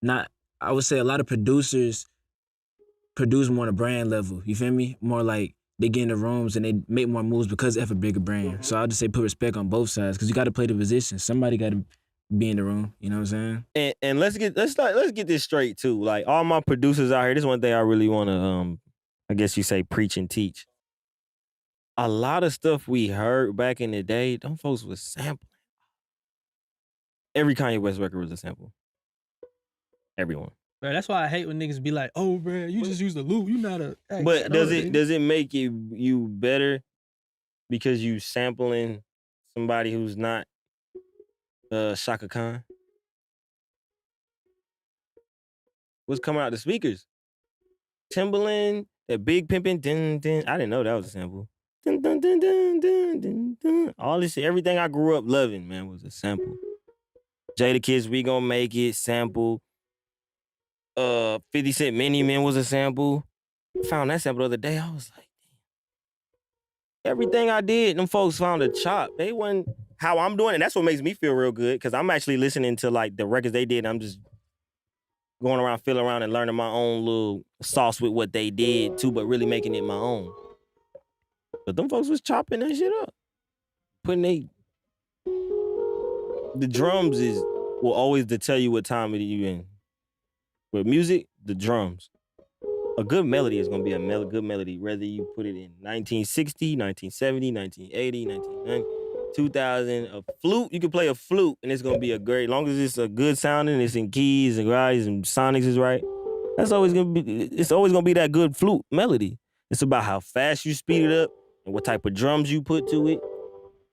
I would say a lot of producers produce more on a brand level, you feel me? More like they get in the rooms and they make more moves because they have a bigger brand. So I'll just say put respect on both sides, because you got to play the position. Somebody got to be in the room, you know what I'm saying? And let's get this straight too. Like, all my producers out here, this is one thing I really want to I guess you say preach and teach. A lot of stuff we heard back in the day, them folks was sampling. Every Kanye West record was a sample. Everyone. Bro, that's why I hate when niggas be like, "Oh, bro, you just use the loop. You not a." Hey, But does it make you better because you sampling somebody who's not Shaka Khan? What's coming out the speakers? Timbaland, that big pimpin', dun, dun. I didn't know that was a sample. Dun, dun, dun, dun, dun, dun, dun. All this shit, everything I grew up loving, man, was a sample. Jada Kids, We Gon' Make It, sample. 50 Cent Many Men was a sample. I found that sample the other day. I was like, damn. Everything I did, them folks found a chop. They wasn't how I'm doing, and that's what makes me feel real good, because I'm actually listening to like the records they did, and I'm just going around, feeling around, and learning my own little sauce with what they did too, but really making it my own. But them folks was chopping that shit up. The drums will always tell you what time it you in. With music, the drums. A good melody is gonna be a good melody, whether you put it in 1960, 1970, 1980, 1990, 2000. A flute, you can play a flute and it's gonna be as long as it's a good sounding, it's in keys and rides and sonics is right. It's always gonna be that good flute melody. It's about how fast you speed it up and what type of drums you put to it.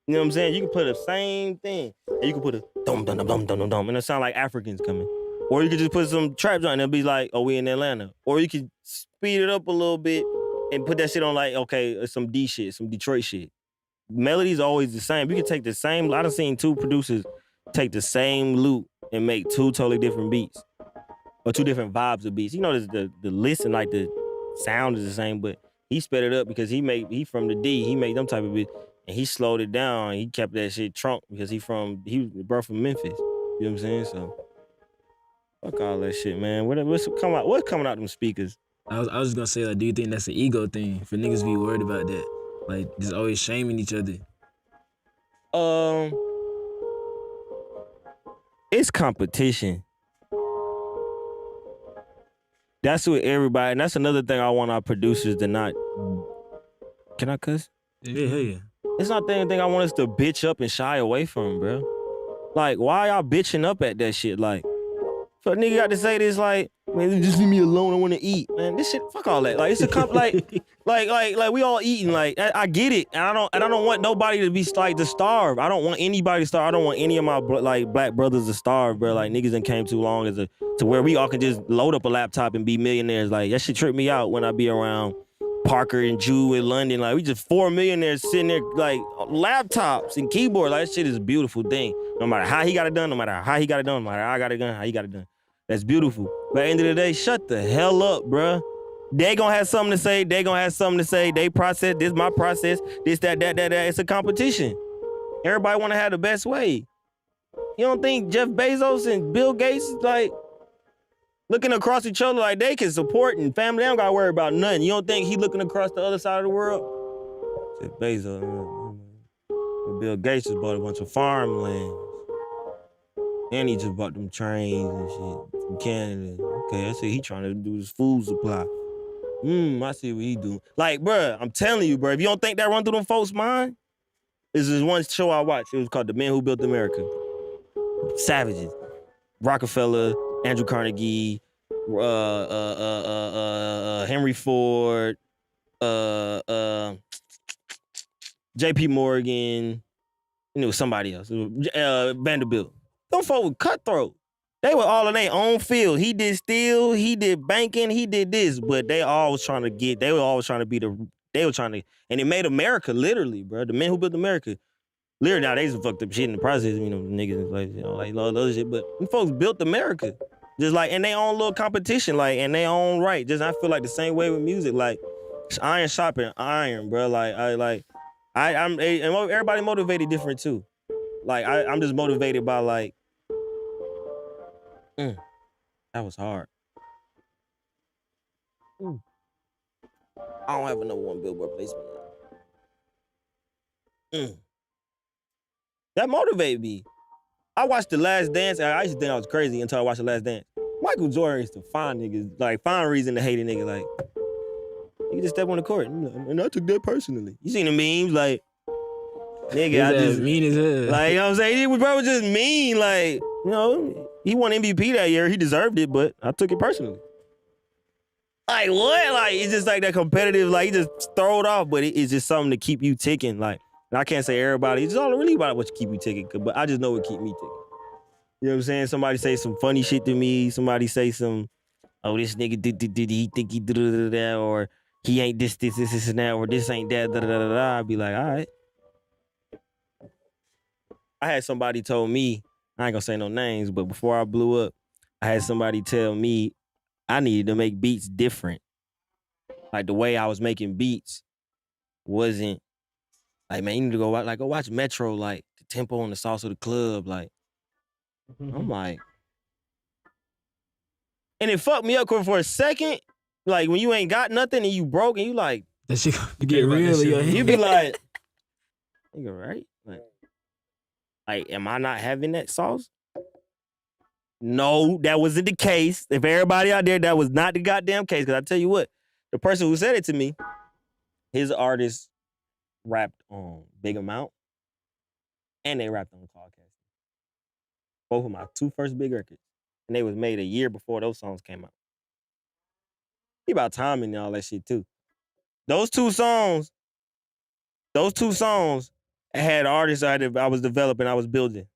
You know what I'm saying? You can put the same thing and you can put a dum dum dum dum dum dum and it sound like Africans coming. Or you could just put some traps on and it'll be like, oh, we in Atlanta. Or you could speed it up a little bit and put that shit on like, okay, some D shit, some Detroit shit. Melody's always the same. You can take the same, I done seen two producers take the same loop and make two totally different beats. Or two different vibes of beats. You know, the list and like the sound is the same, but he sped it up because he from the D, he made them type of beats. And he slowed it down. He kept that shit trunk because he was bro from Memphis. You know what I'm saying? So fuck all that shit, man. What's coming out them speakers? I was just gonna say, like, do you think that's an ego thing for niggas to be worried about that? Like, just always shaming each other? It's competition. That's what everybody, and that's another thing I want our producers to not. Can I cuss? Yeah. It's not the thing I want us to bitch up and shy away from, bro. Like, why y'all bitching up at that shit? Like, So nigga got to say this like, man, just leave me alone. I want to eat, man. This shit, fuck all that. Like it's a like we all eating. Like I get it, and I don't want nobody to be like to starve. I don't want anybody to starve. I don't want any of my like black brothers to starve, bro. Like niggas done came too long to where we all can just load up a laptop and be millionaires. Like that shit trip me out when I be around Parker and Jew in London. Like we just 4 millionaires sitting there like laptops and keyboards. Like that shit is a beautiful thing. No matter how he got it done, no matter how he got it done, no matter how I got it done, how he got it done. That's beautiful. But at the end of the day, shut the hell up, bruh. They gonna have something to say. They gonna have something to say. They process. This my process. This, that. It's a competition. Everybody wanna have the best way. You don't think Jeff Bezos and Bill Gates like looking across each other like they can support and family? They don't gotta worry about nothing. You don't think he looking across the other side of the world? Jeff Bezos, Bill Gates just bought a bunch of farmland. And he just bought them trains and shit from Canada. Okay, I see he trying to do this food supply. I see what he doing. Like, bruh, I'm telling you, bruh, if you don't think that run through them folks' mind, this is one show I watched. It was called The Men Who Built America. Savages. Rockefeller, Andrew Carnegie, Henry Ford, J.P. Morgan, and it was somebody else. Vanderbilt. Them folks were cutthroat. They were all in their own field. He did steel, he did banking, he did this, but they were always trying to and it made America literally, bro. The Men Who Built America. Literally, now they just fucked up shit in the process, you know, niggas like, you know, like all the other shit, but them folks built America. Just like in their own little competition, like in their own right. Just I feel like the same way with music, like iron sharpening iron, bro. I'm everybody motivated different too. Like I'm just motivated by like, that was hard. I don't have a number one Billboard placement. That motivated me. I watched The Last Dance, and I used to think I was crazy until I watched The Last Dance. Michael Jordan used to find niggas, like find reason to hate a nigga, like, you just step on the court, and I took that personally. You seen the memes, like, nigga, I just mean as hell. like, you know what I'm saying? He was probably just mean, like, you know, he won MVP that year, he deserved it, but I took it personally. Like, what? Like, it's just like that competitive, like, he just throw it off, but it's just something to keep you ticking, like, and I can't say everybody, it's all really about what keep you ticking, but I just know what keep me ticking. You know what I'm saying? Somebody say some funny shit to me, somebody say some, oh, this nigga did he think he did that, or he ain't this, and that, or this ain't that, I'd be like, all right. I had somebody told me, I ain't gonna say no names, but before I blew up, I had somebody tell me I needed to make beats different. Like the way I was making beats wasn't like, man, you need to go watch Metro, like the tempo and the sauce of the club, like. I'm like, and it fucked me up for a second. Like when you ain't got nothing and you broke and you like, that shit you get real in your head. You be like, nigga, right? Like, am I not having that sauce? No, that wasn't the case. If everybody out there, that was not the goddamn case. Because I tell you what, the person who said it to me, his artist rapped on Big Amount and they rapped on Cloudcast. Both of my two first big records. And they was made a year before those songs came out. He about timing and all that shit too. Those two songs had artists I was developing, I was building.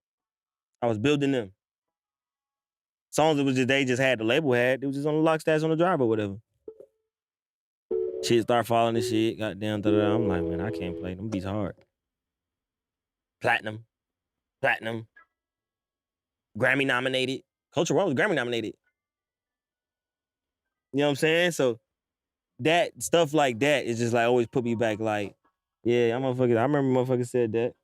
I was building them. Songs that was just, they just had, the label had, it was just on the lock stats on the drive or whatever. Shit start falling and shit, goddamn, I'm like, man, I can't play them beats hard. Platinum. Grammy nominated. Culture One was Grammy nominated. You know what I'm saying? So that stuff like that is just like always put me back like, yeah, I remember motherfuckers said that.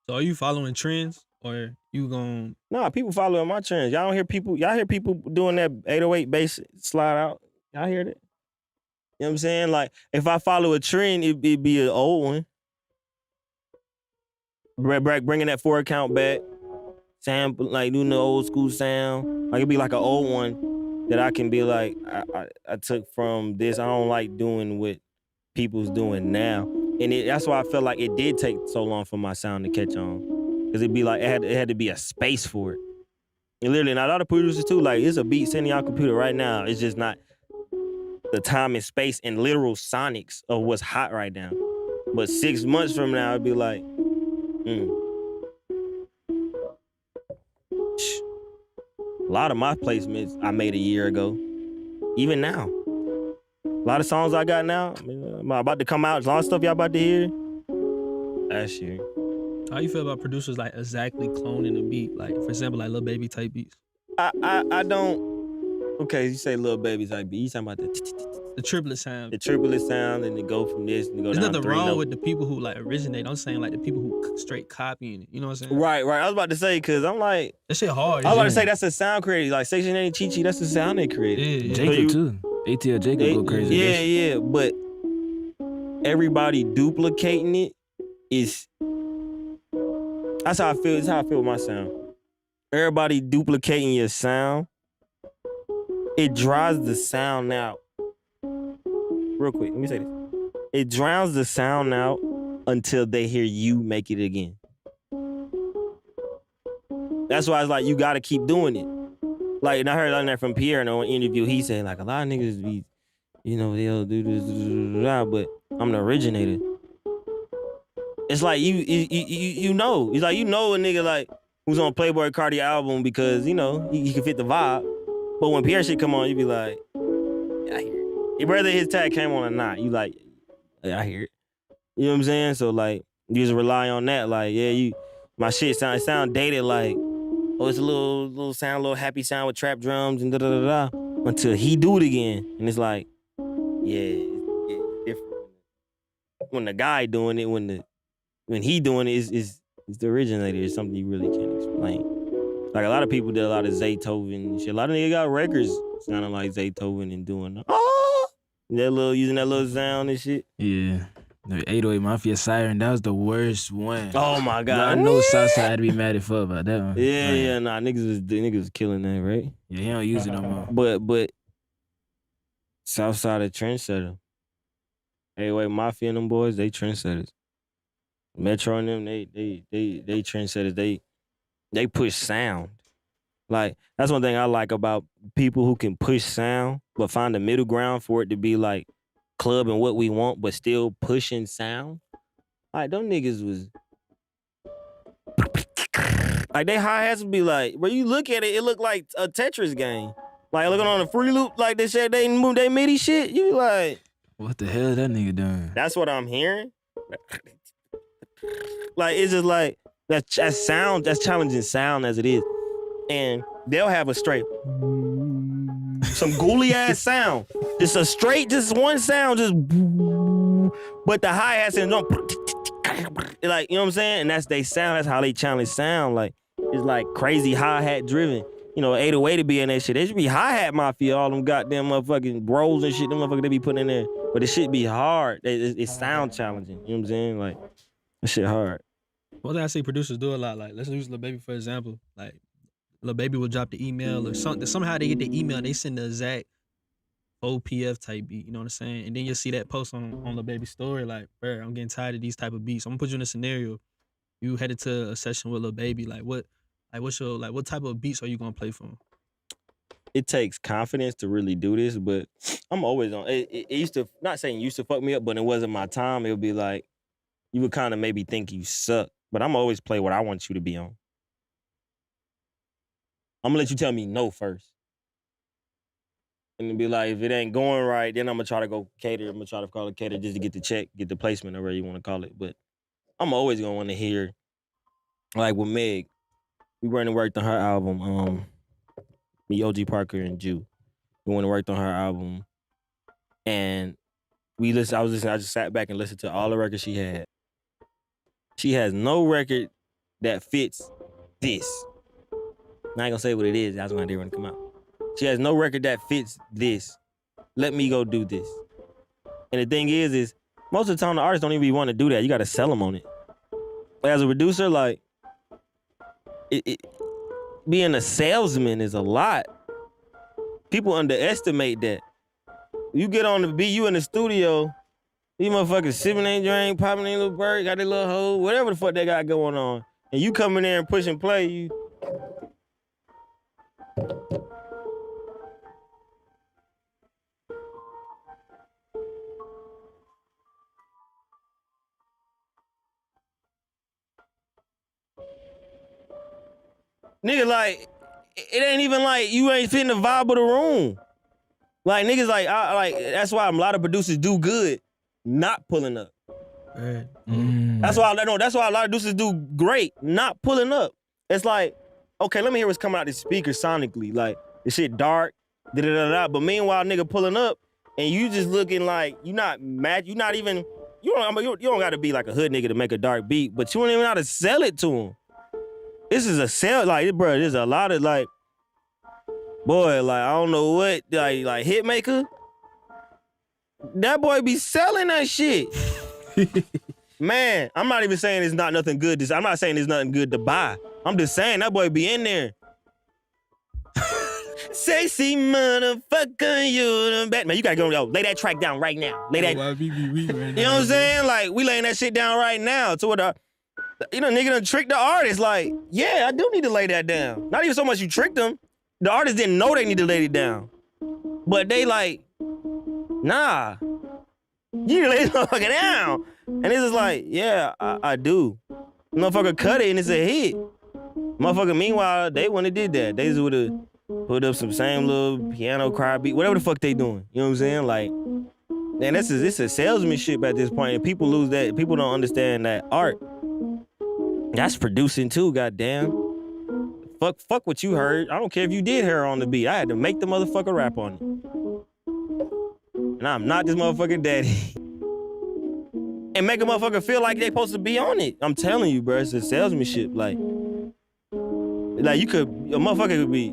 So are you following trends or you gon'? Nah, people following my trends. Y'all hear people doing that 808 bass slide out. Y'all hear that? You know what I'm saying? Like if I follow a trend, it'd be an old one. Bringing that 4 count back. Sample, like doing the old school sound. Like it'd be like an old one that I can be like, I took from this. I don't like doing what people's doing now. And that's why I felt like it did take so long for my sound to catch on. Cause it'd be like, it had to be a space for it. And literally, and a lot of producers too, like, it's a beat sitting in your computer right now. It's just not the time and space and literal sonics of what's hot right now. But 6 months from now, it'd be like, A lot of my placements I made a year ago. Even now. A lot of songs I got now, I'm about to come out. A lot of stuff y'all about to hear. Last year. How you feel about producers like exactly cloning a beat? Like, for example, like Lil Baby type beats. I don't. Okay, you say Lil Baby type beat. You talking about the triplet sound. The triplet sound, and then go from this and go There's down. There's nothing wrong with the people who like originate. I'm saying like the people who straight copying it. You know what I'm saying? Right. I was about to say, cause I'm like, that shit hard. I was about to say that's a sound created. Like Section 80 Chi, that's the sound they created. Yeah. Jacob too. ATL Jacob go crazy. Yeah. But everybody duplicating it is. That's how I feel. It's how I feel with my sound. Everybody duplicating your sound. It dries the sound out. Real quick, let me say this. It drowns the sound out until they hear you make it again. That's why it's like, you gotta keep doing it. Like, and I heard on that from Pierre in an interview, he said, like, a lot of niggas be, they'll do this, but I'm the originator. It's like, you know. It's like, a nigga, like, who's on Playboi Carti album because, he can fit the vibe. But when Pierre shit come on, you be like, yeah, I hear it. Whether his tag came on or not, you like, yeah, I hear it. You know what I'm saying? So, like, you just rely on that. Like, yeah, my shit sound dated, like, oh, it's a little sound, a little happy sound with trap drums and da-da-da-da, until he do it again. And it's like, yeah, it's different. When the guy doing it, when he doing it, is the originator. It's something you really can't explain. Like, a lot of people did a lot of Zaytoven and shit. A lot of niggas got records sounding like Zaytoven and doing using that little sound and shit. Yeah. The 808 Mafia Siren, that was the worst one. Oh my God. I know Southside had to be mad at fuck about that one. Yeah, niggas was killing that, right? Yeah, he don't use it no more. But Southside a trendsetter. 808 Mafia and them boys, they trendsetters. Metro and them, they trendsetters. They push sound. Like, that's one thing I like about people who can push sound, but find the middle ground for it to be like club and what we want, but still pushing sound. Like, them niggas was like, they hi-hats would be like, bro, you look at it, it look like a Tetris game. Like, looking on a free loop, like they said they move they MIDI shit. You be like, what the hell is that nigga doing? That's what I'm hearing. Like, it's just like, that's sound, that's challenging sound as it is. And they'll have a straight, some ghouly ass sound. Just a straight, just one sound, just, but the hi-hats and like, you know what I'm saying? And that's they sound, that's how they challenge sound. Like, it's like crazy hi-hat driven. 808 to be in that shit. They should be hi-hat mafia, all them goddamn motherfucking rolls and shit, them motherfuckers they be putting in there. But it should be hard. It sound challenging. You know what I'm saying? Like, that shit hard. One thing I see producers do a lot, like, let's use Lil Baby for example. Like, Lil Baby will drop the email or something. Somehow they get the email and they send the exact OPF type beat, you know what I'm saying? And then you'll see that post on Lil Baby's story, like, bro, I'm getting tired of these type of beats. I'm gonna put you in a scenario. You headed to a session with Lil Baby, what type of beats are you gonna play for him? It takes confidence to really do this, but I'm always on. It used to, not saying used to fuck me up, but it wasn't my time. It would be like, you would kind of maybe think you suck, but I'm always play what I want you to be on. I'm gonna let you tell me no first. And it'd be like, if it ain't going right, then I'm gonna try to go cater. I'm gonna try to call it cater just to get the check, get the placement, or whatever you wanna call it. But I'm always gonna wanna hear, like with Meg, we went and worked on her album, me, OG Parker, and Jew. We went and worked on her album. And I just sat back and listened to all the records she had. She has no record that fits this. I ain't gonna say what it is. I was gonna do when it come out. She has no record that fits this. Let me go do this. And the thing is most of the time the artists don't even want to do that. You gotta sell them on it. As a producer, like, being a salesman is a lot. People underestimate that. You get on the beat, you in the studio, these motherfuckers sipping their drink, popping their little bird, got their little hoe, whatever the fuck they got going on. And you come in there and push and play, Nigga, like, it ain't even like you ain't fitting the vibe of the room. Like, niggas, like, that's why a lot of producers do good not pulling up. Right. That's why a lot of producers do great not pulling up. It's like, okay, let me hear what's coming out the speaker sonically. Like, the shit dark, da-da-da-da. But meanwhile, nigga pulling up, and you just looking like you don't gotta be like a hood nigga to make a dark beat, but you don't even know how to sell it to him. This is a sell, like, bro, there's a lot of, like, boy, like, I don't know what, like Hitmaker, that boy be selling that shit. Man, I'm not even saying it's not nothing good. I'm not saying there's nothing good to buy. I'm just saying that boy be in there. Sexy motherfucker, you the Batman. You gotta go, lay that track down right now. Lay that. You know what I'm saying? Like, we laying that shit down right now. To what nigga done tricked the artist. Like, yeah, I do need to lay that down. Not even so much you tricked them. The artist didn't know they need to lay it down. But they like, nah. You need to lay this motherfucker down. And it's just like, yeah, I do. Motherfucker cut it and it's a hit. Motherfucker, meanwhile, they wouldn't have did that. They just would have put up some same little piano cry beat, whatever the fuck they doing. You know what I'm saying? Like, man, this is salesmanship at this point. And people lose that. People don't understand that art. That's producing too, goddamn. Fuck what you heard. I don't care if you did hear her on the beat. I had to make the motherfucker rap on it. And I'm not this motherfucking daddy. And make a motherfucker feel like they supposed to be on it. I'm telling you, bro, it's a salesmanship. Like a motherfucker could be,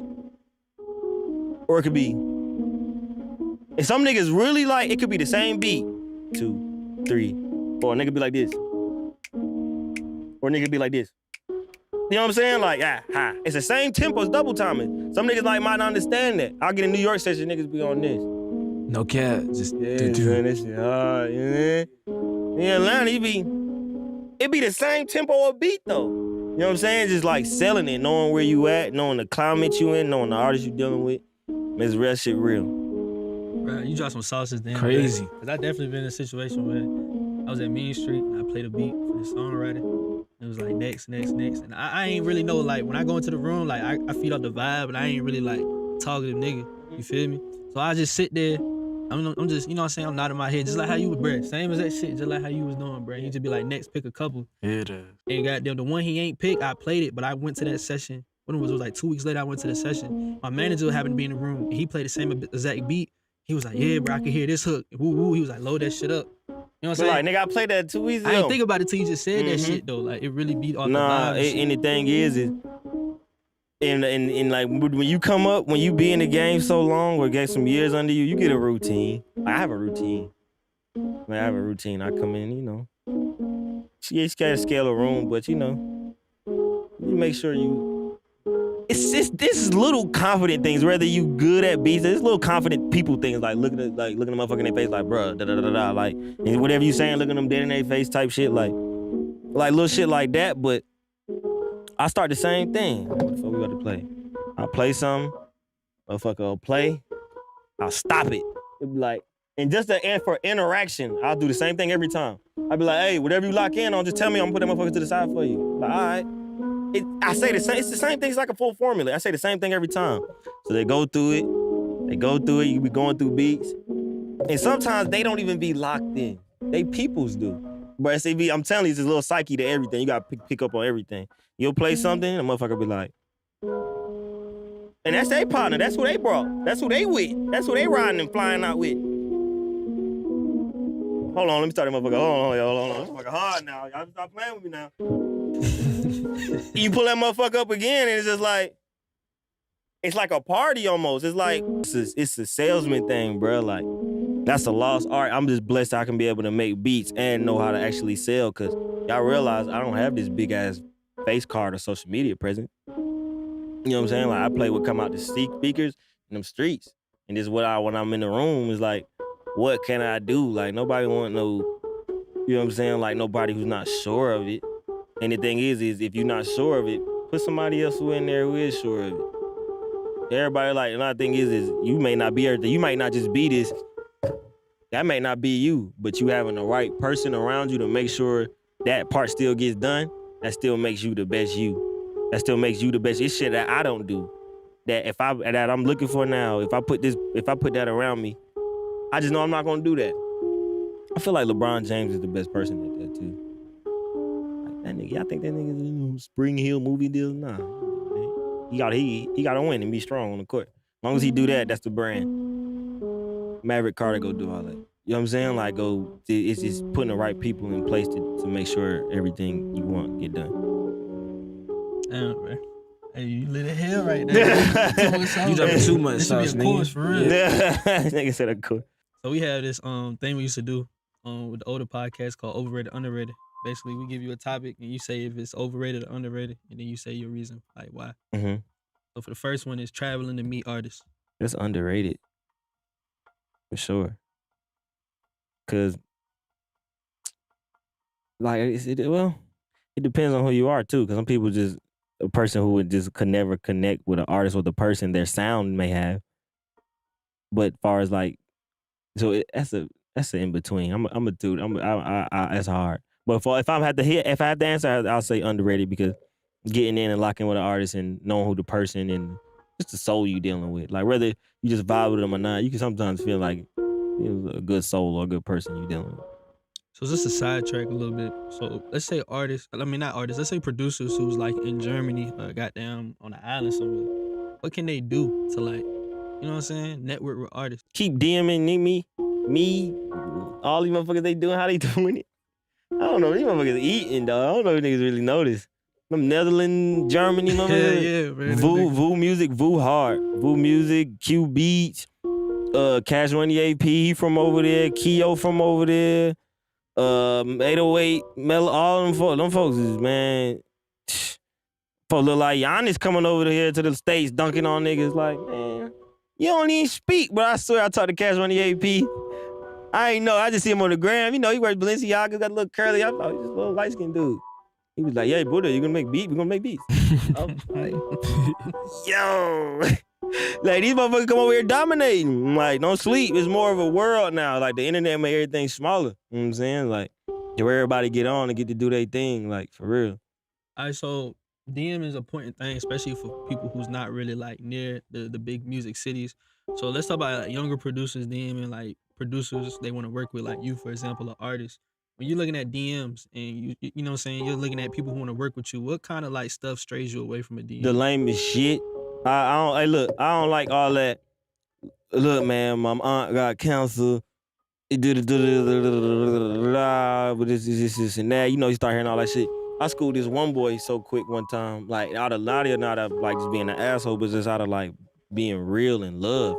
or it could be, and some niggas really like, it could be the same beat, 2, 3, 4, a nigga be like this. Or a nigga be like this. You know what I'm saying? Like, it's the same tempo, it's double timing. Some niggas like might not understand that. I'll get a New York session, niggas be on this. No cap, just man, this shit hard, you know? In Atlanta, it be the same tempo of beat though. You know what I'm saying? Just like selling it, knowing where you at, knowing the climate you in, knowing the artist you dealing with. It's real shit real. Bro, you drop some sauces then. Crazy. Cause I definitely been in a situation where I was at Mean Street and I played a beat for the songwriter. It was like next. And I ain't really know, like, when I go into the room, like, I feed off the vibe, but I ain't really, like, talkative nigga. You feel me? So I just sit there. I'm just, you know what I'm saying? I'm nodding my head, just like how you was, bruh. Same as that shit, just like how you was doing, bruh. He just be like, next, pick a couple. It is. And goddamn, the one he ain't picked, I played it, but I went to that session. When it was like 2 weeks later, I went to the session. My manager happened to be in the room, and he played the same exact beat. He was like, yeah, bro, I can hear this hook. Woo, woo. He was like, load that shit up. You know what I'm saying? Like, nigga, I played that 2 weeks ago. I didn't think about it till you just said that shit, though. Like, it really beat off the vibe. And the thing is and like, when you come up, when you be in the game so long or get some years under you, you get a routine. I have a routine. I come in, you know. You just gotta scale a room, but, you know, you make sure you... It's this little confident things, whether you good at beats, it's little confident people things, like looking at motherfucker in their face, like, bruh, da-da-da-da-da, like, and whatever you saying, looking them dead in their face type shit, like little shit like that, but I start the same thing. What the fuck we got to play? I'll play something, motherfucker will play, I'll stop it. It'll be like, and just for interaction, I'll do the same thing every time. I'll be like, hey, whatever you lock in on, just tell me, I'm gonna put that motherfucker to the side for you. Like, all right. I say the same, it's the same thing, it's like a full formula. I say the same thing every time. So they go through it, you be going through beats. And sometimes they don't even be locked in. They peoples do. But I'm telling you, it's a little psyche to everything. You gotta pick up on everything. You'll play something, the motherfucker be like, and that's their partner, that's who they brought. That's who they with. That's who they riding and flying out with. Hold on, let me start that motherfucker. Hold on. This motherfucker hard now. Y'all stop playing with me now. You pull that motherfucker up again, and it's just like, it's like a party almost. It's like, it's a salesman thing, bro. Like, that's a lost art. I'm just blessed I can be able to make beats and know how to actually sell, because y'all realize I don't have this big ass face card or social media presence. You know what I'm saying? Like, I play what come out the speakers in them streets. And this is what when I'm in the room, is like, what can I do? Like, nobody want no, you know what I'm saying? Like, nobody who's not sure of it. And the thing is if you're not sure of it, put somebody else who in there who is sure of it. Everybody like, another thing is you may not be everything. You might not just be this. That may not be you, but you having the right person around you to make sure that part still gets done. That still makes you the best you. That still makes you the best. It's shit that I don't do. That I'm looking for now. If I put that around me, I just know I'm not gonna do that. I feel like LeBron James is the best person at that too. Like that nigga, I think that nigga's Spring Hill movie deal. Nah, he gotta win and be strong on the court. As long as he do that, that's the brand. Maverick Carter go do all that. You know what I'm saying? Like it's just putting the right people in place to make sure everything you want get done. Damn, man. Hey, you lit it hell right there. You dropping too much sauce, This should be a course for real. Nigga said a course. So we have this thing we used to do with the older podcast called Overrated, Underrated. Basically, we give you a topic and you say if it's overrated or underrated, and then you say your reason, like why. Mm-hmm. So for the first one is traveling to meet artists. That's underrated. For sure. Cause like it depends on who you are too. Cause some people just a person who would just could never connect with an artist or the person their sound may have. But far as like, so that's an in between. I'm a dude. That's hard. But if I have to answer, I'll say underrated because getting in and locking with an artist and knowing who the person and just the soul you dealing with. Like whether you just vibe with them or not, you can sometimes feel like a good soul or a good person you dealing with. So just to sidetrack a little bit. So let's say not artists, let's say producers who's like in Germany or goddamn on an island somewhere. What can they do to like, you know what I'm saying, network with artists? Keep DMing me, all these motherfuckers they doing, how they doing it? I don't know, these motherfuckers eating, dog. I don't know if niggas really notice. Them Netherlands, Germany, motherfuckers. Yeah, man. Voo Music, Voo Hard. Voo Music, Q Beats, Cash Money AP, he from over there, Keo from over there. 808, Mel, all them folks is, man. Folks look like Giannis coming over here to the States dunking on niggas like, man, you don't even speak, but I swear I talked to Cash Money AP. I ain't know, I just see him on the gram. You know, he wears Balenciaga, got a little curly. I thought he was just a little light-skinned dude. He was like, yeah, Buddha, you gonna make beats? We're gonna make beats. I was like, yo. Like, these motherfuckers come over here dominating. Like, don't sleep. It's more of a world now. Like, the internet made everything smaller. You know what I'm saying? Like, where everybody get on and get to do their thing. Like, for real. All right, so DM is an important thing, especially for people who's not really, like, near the big music cities. So let's talk about like, younger producers DMing, like, producers they want to work with, like you, for example, an artist. When you're looking at DMs and you know what I'm saying, you're looking at people who want to work with you, what kind of, like, stuff strays you away from a DM? The lamest shit. I don't like all that. Look, man, my aunt got cancer. It did but this and that. You know, you start hearing all that shit. I schooled this one boy so quick one time, like out of not of like just being an asshole, but just out of like being real and love.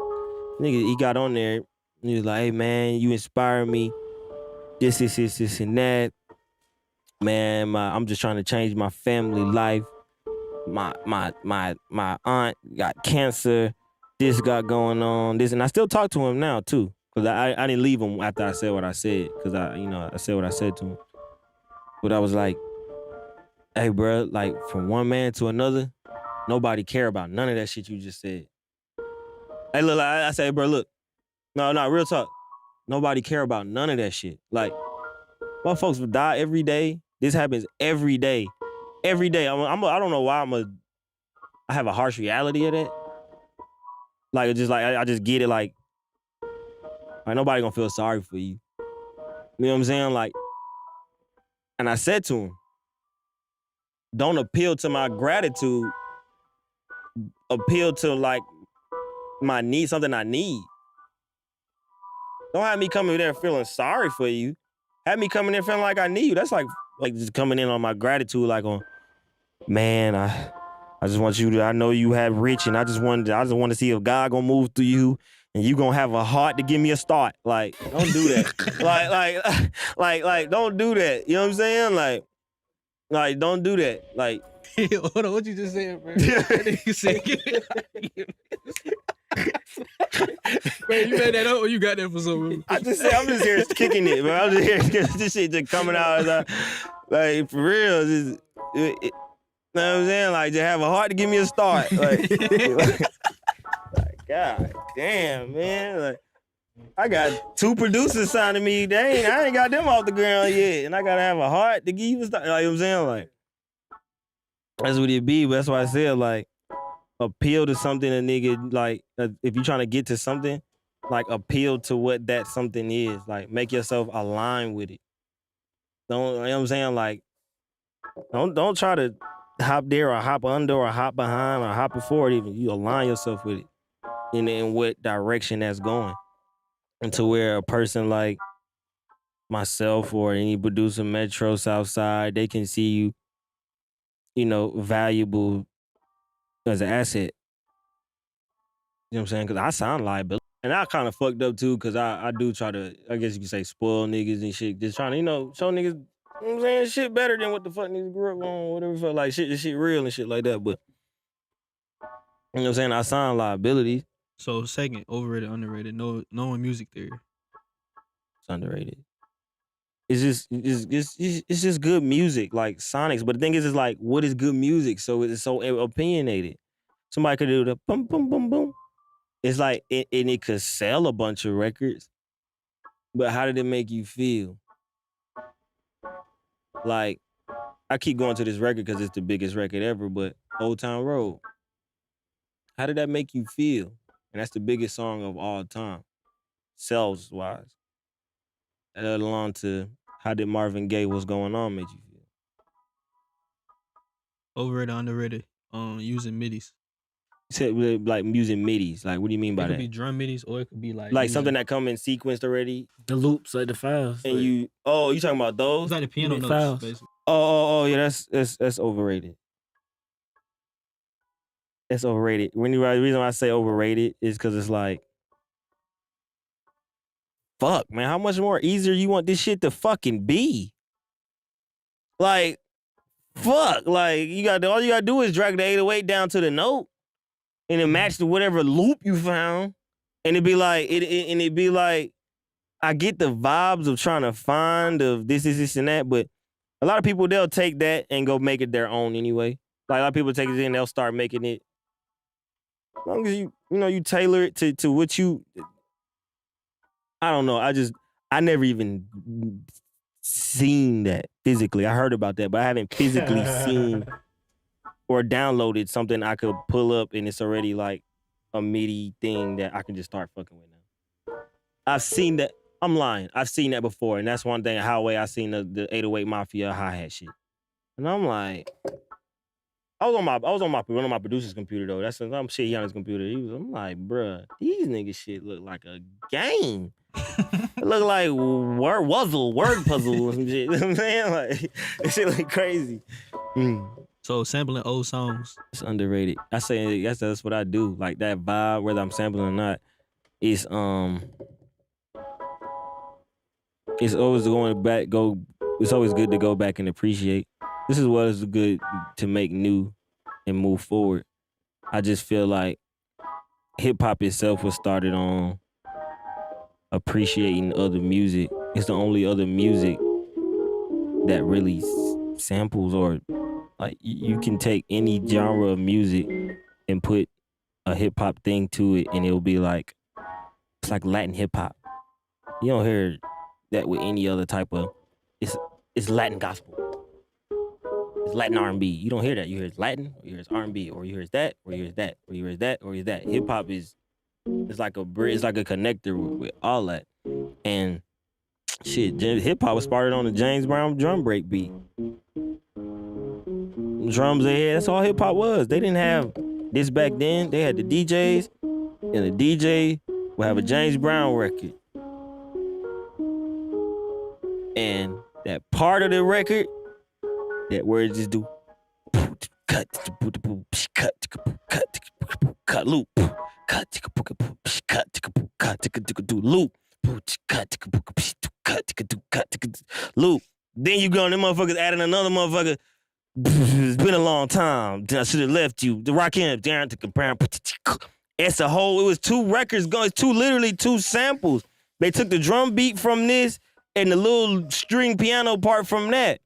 Nigga, he got on there. He was like, "Hey man, you inspire me. This and that. Man, I'm just trying to change my family life. My aunt got cancer. This got going on. This, and I still talk to him now too, cause I didn't leave him after I said what I said, cause I said what I said to him. But I was like, hey, bro, like from one man to another, nobody care about none of that shit you just said. Hey, look, I said, bro, look, no, real talk. Nobody care about none of that shit. Like, motherfuckers will die every day. This happens every day. Every day. I don't know why I have a harsh reality of that. Like, it's just like, I just get it, like nobody gonna feel sorry for you. You know what I'm saying? Like, and I said to him, don't appeal to my gratitude. Appeal to, like, my need, something I need. Don't have me coming there feeling sorry for you. Have me coming in feeling like I need you. That's like just coming in on my gratitude, like on, man, I just want you to, I know you have rich, and I just want to see if God gonna move through you, and you gonna have a heart to give me a start. Like, don't do that. like, don't do that. You know what I'm saying? Like, don't do that. Like, hold on, what you just said, bro? You said, man, you made that up or you got that for some reason? I'm just here kicking it, bro. I'm just here because this shit just coming out. Like, for real, just, you know what I'm saying? Like, just have a heart to give me a start. Like, God damn, man. Like, I got 2 producers signing me. I ain't got them off the ground yet. And I gotta have a heart to give you like, you know what I'm saying? Like, that's what it be. But that's why I said, like, appeal to something a nigga, like, if you're trying to get to something, like, appeal to what that something is. Like, make yourself align with it. Don't, you know what I'm saying? Like, don't try to hop there or hop under or hop behind or hop before it even. You align yourself with it in what direction that's going. And to where a person like myself or any producer, Metro, Southside, they can see you, you know, valuable as an asset. You know what I'm saying? Because I sound liability. And I kind of fucked up too, because I do try to, I guess you could say, spoil niggas and shit. Just trying to, you know, show niggas, you know what I'm saying, shit better than what the fuck niggas grew up on, whatever it felt like, shit real and shit like that. But, you know what I'm saying, I sound liability. So second, overrated, underrated, knowing music theory. It's underrated. It's just good music, like sonics. But the thing is like, what is good music? So it's so opinionated. Somebody could do the boom, boom, boom, boom. It's like, and it could sell a bunch of records, but how did it make you feel? Like, I keep going to this record because it's the biggest record ever, but Old Town Road. How did that make you feel? And that's the biggest song of all time, sales-wise. Let alone to how did Marvin Gaye, What's Going On, make you feel? Overrated, underrated, using midis. You said like using midis. Like, what do you mean by It that? could be drum midis or it could be like using, something that come in sequenced already. The loops, like the files. And like, you talking about those? it's like the piano the notes, files. basically. Oh, yeah, that's overrated. That's overrated. The reason why I say overrated is because it's like, fuck, man, how much more easier you want this shit to fucking be? Like, fuck, like all you gotta do is drag the 808 down to the note, and then match to whatever loop you found, and it'd be like, I get the vibes of trying to find of this, and that, but a lot of people, they'll take that and go make it their own anyway. Like, a lot of people take it in, they'll start making it. As long as you tailor it to what you, I don't know. I never even seen that physically. I heard about that, but I haven't physically seen or downloaded something I could pull up and it's already like a MIDI thing that I can just start fucking with now. I've seen that. I'm lying. I've seen that before, and that's one thing. Highway, I seen the 808 Mafia hi-hat shit, and I'm like, I was on one of my producer's computer though. That's some shit he on his computer. I'm like, bruh, these niggas shit look like a game. It look like word puzzle or some shit. You know what I'm saying? Like, this shit look crazy. So sampling old songs. It's underrated. I say that's what I do. Like that vibe, whether I'm sampling or not, it's always it's always good to go back and appreciate. This is what is good to make new and move forward. I just feel like hip hop itself was started on appreciating other music. It's the only other music that really samples, or like you can take any genre of music and put a hip hop thing to it and it'll be like, it's like Latin hip hop. You don't hear that with any other type of, it's Latin gospel. It's Latin R&B. You don't hear that. You hear it's Latin, or you hear it's R&B, or you hear it's that, or you hear it's that, or you hear it's that, or it's that. Hip hop it's like a bridge, it's like a connector with all that. And shit, hip hop was started on the James Brown drum break beat. Drums they had, that's all hip hop was. They didn't have this back then. They had the DJs, and the DJ would have a James Brown record. And that part of the record, that where it just do cut loop, do loop, loop. Then you go and them motherfuckers adding another motherfucker. It's been a long time. I should have left you. The rock in down to compare. It's a whole. It was 2 records going. It's literally 2 samples. They took the drum beat from this and the little string piano part from that.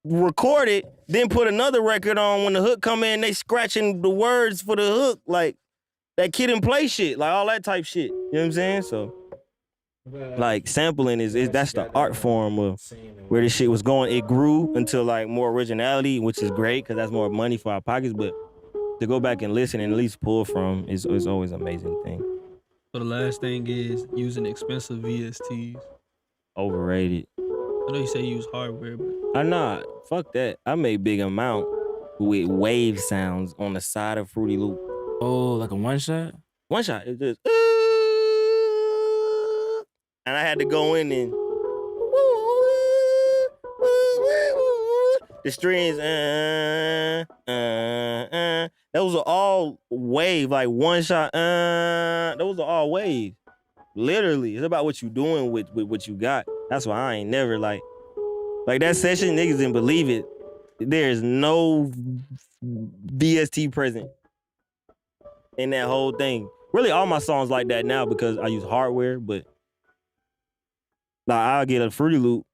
Recorded, then put another record on. When the hook come in, they scratching the words for the hook. Like, that Kid and Play shit, like all that type shit. You know what I'm saying? So, like sampling is that's the art form of where this shit was going. It grew into like more originality, which is great because that's more money for our pockets. But to go back and listen and at least pull from is always an amazing thing. So the last thing is using expensive VSTs. Overrated. I know you say you use hardware, but I'm not. Fuck that. I made big amount with wave sounds on the side of Fruity Loop. Oh, like a one shot? One shot. It just and I had to go in and the strings. Those are all wave, like one shot. Those are all wave. Literally, it's about what you doing with what you got. That's why I ain't never like that session. Niggas didn't believe it. There's no VST present in that whole thing. Really, all my songs like that now because I use hardware. But like, I'll get a Fruity Loop.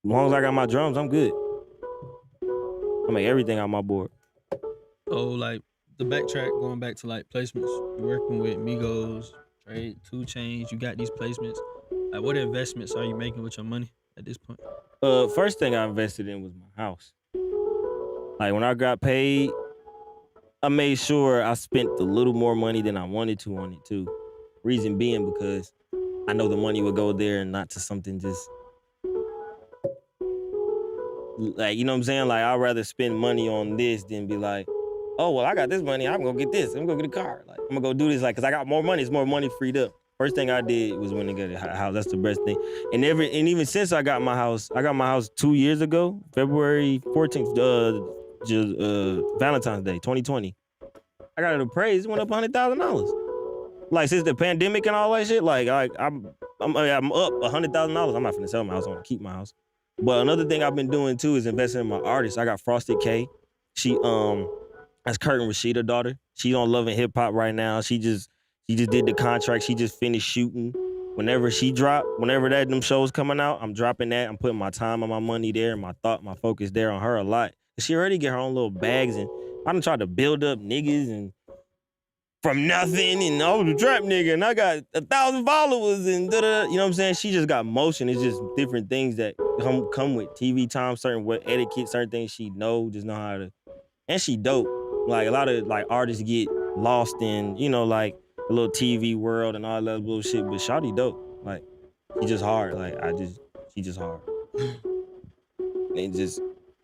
As long as I got my drums, I'm good. I make everything on my board. so like the backtrack, going back to like placements, you're working with Migos, Drake, 2 Chainz, you got these placements. Like, what investments are you making with your money at this point? First thing I invested in was my house. Like when I got paid, I made sure I spent a little more money than I wanted to on it too. Reason being because I know the money would go there and not to something just like, you know what I'm saying? Like, I'd rather spend money on this than be like, oh, well, I got this money. I'm going to get this. I'm going to get a car. Like, I'm going to go do this. Like, because I got more money. It's more money freed up. First thing I did was when I got a house. That's the best thing. And even since I got my house 2 years ago, February 14th, Valentine's Day, 2020. I got it appraised. It went up $100,000. Like, since the pandemic and all that shit, like, I'm up $100,000. I'm not finna sell my house. I want to keep my house. But another thing I've been doing too is investing in my artists. I got Frosted K. She that's Curtin Rashida's daughter. She's on Love and Hip Hop right now. She just did the contract. She just finished shooting. Whenever them shows coming out, I'm dropping that. I'm putting my time and my money there, my focus there on her a lot. She already get her own little bags, and I done tried to build up niggas and from nothing, and I was a trap nigga, and I got 1,000 followers, and da-da. You know what I'm saying? She just got motion. It's just different things that come with TV time, certain what etiquette, certain things she just know how to. And she dope. Like, a lot of like artists get lost in, you know, like the little TV world and all that bullshit, but shawty dope. Like, she just hard. Like, she just hard. And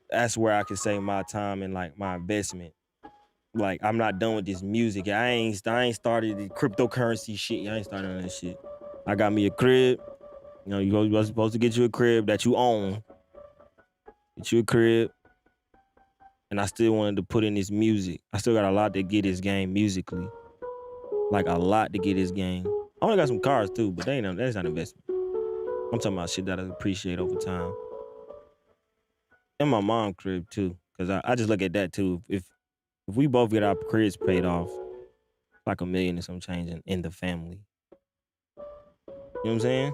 that's where I can say my time and like my investment. Like, I'm not done with this music. I ain't started the cryptocurrency shit. I ain't started on that shit. I got me a crib. You know, you're supposed to get you a crib that you own. Get you a crib. And I still wanted to put in this music. I still got a lot to get this game musically. Like, a lot to get this game. I only got some cars too, but that's not investment. I'm talking about shit that I appreciate over time. And my mom's crib too. Cause I just look at that too. If we both get our cribs paid off, like $1 million and some change in the family. You know what I'm saying?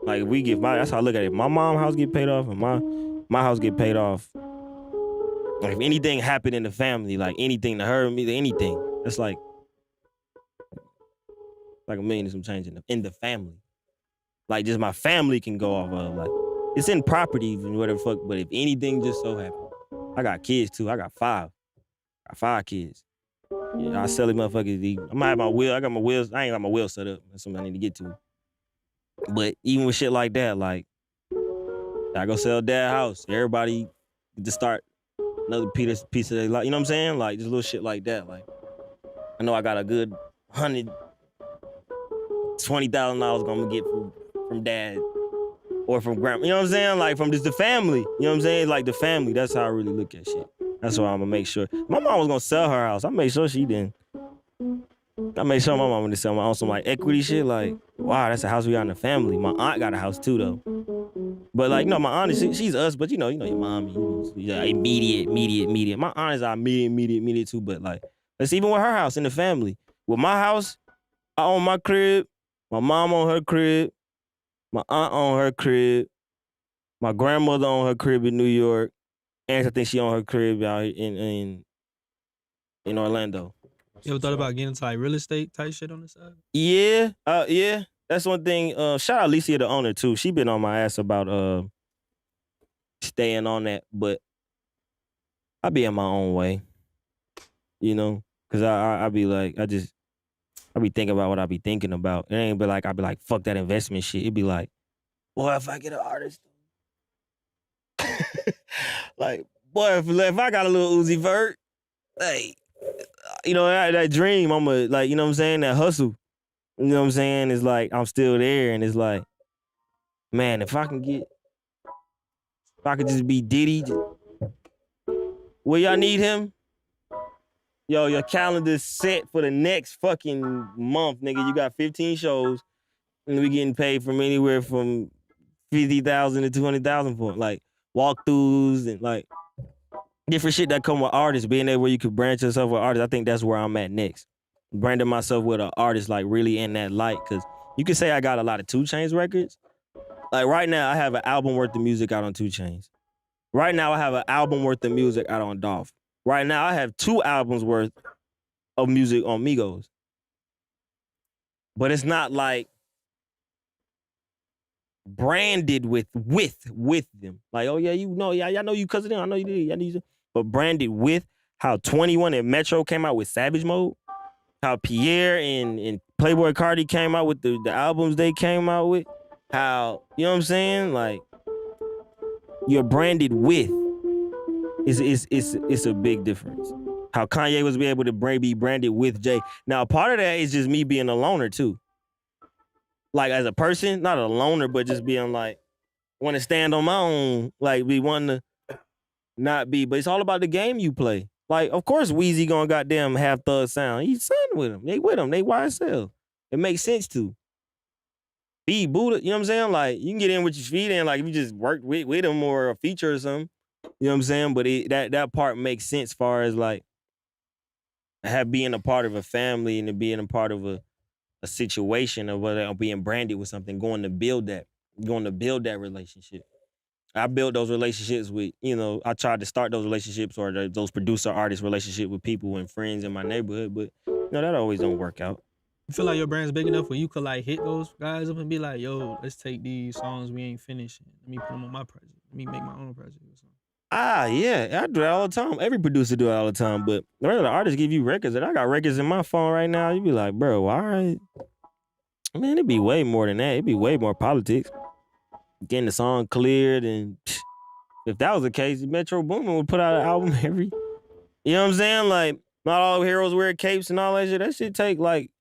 Like, if we get that's how I look at it. My mom's house get paid off and my house get paid off. Like, if anything happened in the family, like anything to her, me, anything, that's like $1 million and some change in the family. Like, just my family can go off of, like, it's in properties and whatever fuck, but if anything just so happened. I got kids too. I got 5. I got 5 kids. Yeah, I sell these motherfuckers. I might have my wheel. I got my wheels. I ain't got my wheel set up. That's something I need to get to. But even with shit like that, like, I go sell dad's house. Everybody just start another piece of their life. You know what I'm saying? Like, just little shit like that. Like, I know I got a good $120,000 gonna get from dad or from grandma. You know what I'm saying? Like, from just the family. You know what I'm saying? Like, the family. That's how I really look at shit. That's why I'm gonna make sure. My mom was gonna sell her house. I made sure she didn't. I made sure my mom would sell on some like equity shit. Like, wow, that's a house we got in the family. My aunt got a house too though. But like, my aunt she's us, but you know your mom, immediate. My aunt is our immediate too. But like, let's even with her house in the family. With my house, I own my crib. My mom own her crib. My aunt own her crib. My grandmother own her crib in New York. And I think she own her crib out in Orlando. You ever thought about getting into like real estate type shit on the side? Yeah. That's one thing. Shout out Alicia, the owner, too. She been on my ass about staying on that, but I be in my own way, you know? Cause I be like, I be thinking about what I be thinking about. It ain't be like, I be like, fuck that investment shit. It be like, boy, if I get an artist, like, boy, if I got a little Uzi Vert, hey, you know, that dream, I'm a, like, you know what I'm saying? That hustle, you know what I'm saying? It's like, I'm still there, and it's like, man, if I could just be Diddy, will y'all need him? Yo, your calendar's set for the next fucking month, nigga. You got 15 shows, and we getting paid from anywhere from 50,000 to 200,000 for like walkthroughs and like different shit that come with artists. Being there where you could branch yourself with artists, I think that's where I'm at next. Branding myself with an artist like really in that light, because you can say I got a lot of 2 Chainz records. Like right now, I have an album worth of music out on 2 Chainz. Right now, I have an album worth of music out on Dolph. Right now, I have 2 albums worth of music on Migos. But it's not like branded with them. Like, oh yeah, you know, yeah, I know you cuz of them. I know you did. I know you. But branded with how 21 and Metro came out with Savage Mode. How Pierre and Playboy Cardi came out with the albums they came out with. How, you know what I'm saying? Like, you're branded with. It's a big difference. How Kanye was able to be branded with Jay. Now, part of that is just me being a loner too. Like as a person, not a loner, but just being like, want to stand on my own, like be wanting to not be. But it's all about the game you play. Like, of course, Weezy gonna goddamn have Thug Sound. He's signed with him. They with him. They YSL. It makes sense to. Be Buddha, you know what I'm saying? Like, you can get in with your feet in, like if you just worked with him or a feature or something. You know what I'm saying? But that part makes sense as far as like being a part of a family and being a part of a situation, or whether being branded with something, going to build that relationship. I built those relationships with, you know, I tried to start those relationships or those producer artist relationship with people and friends in my neighborhood, but you know, that always don't work out. You feel like your brand's big enough where you could like hit those guys up and be like, yo, let's take these songs we ain't finished. Let me put them on my project. Let me make my own project or something. Yeah, I do that all the time. Every producer do it all the time, but regular artists give you records, and I got records in my phone right now. You be like, bro, why? Man, it'd be way more than that. It'd be way more politics. Getting the song cleared, and if that was the case, Metro Boomin would put out an album every. You know what I'm saying? Like, not all heroes wear capes and all that shit. That shit take like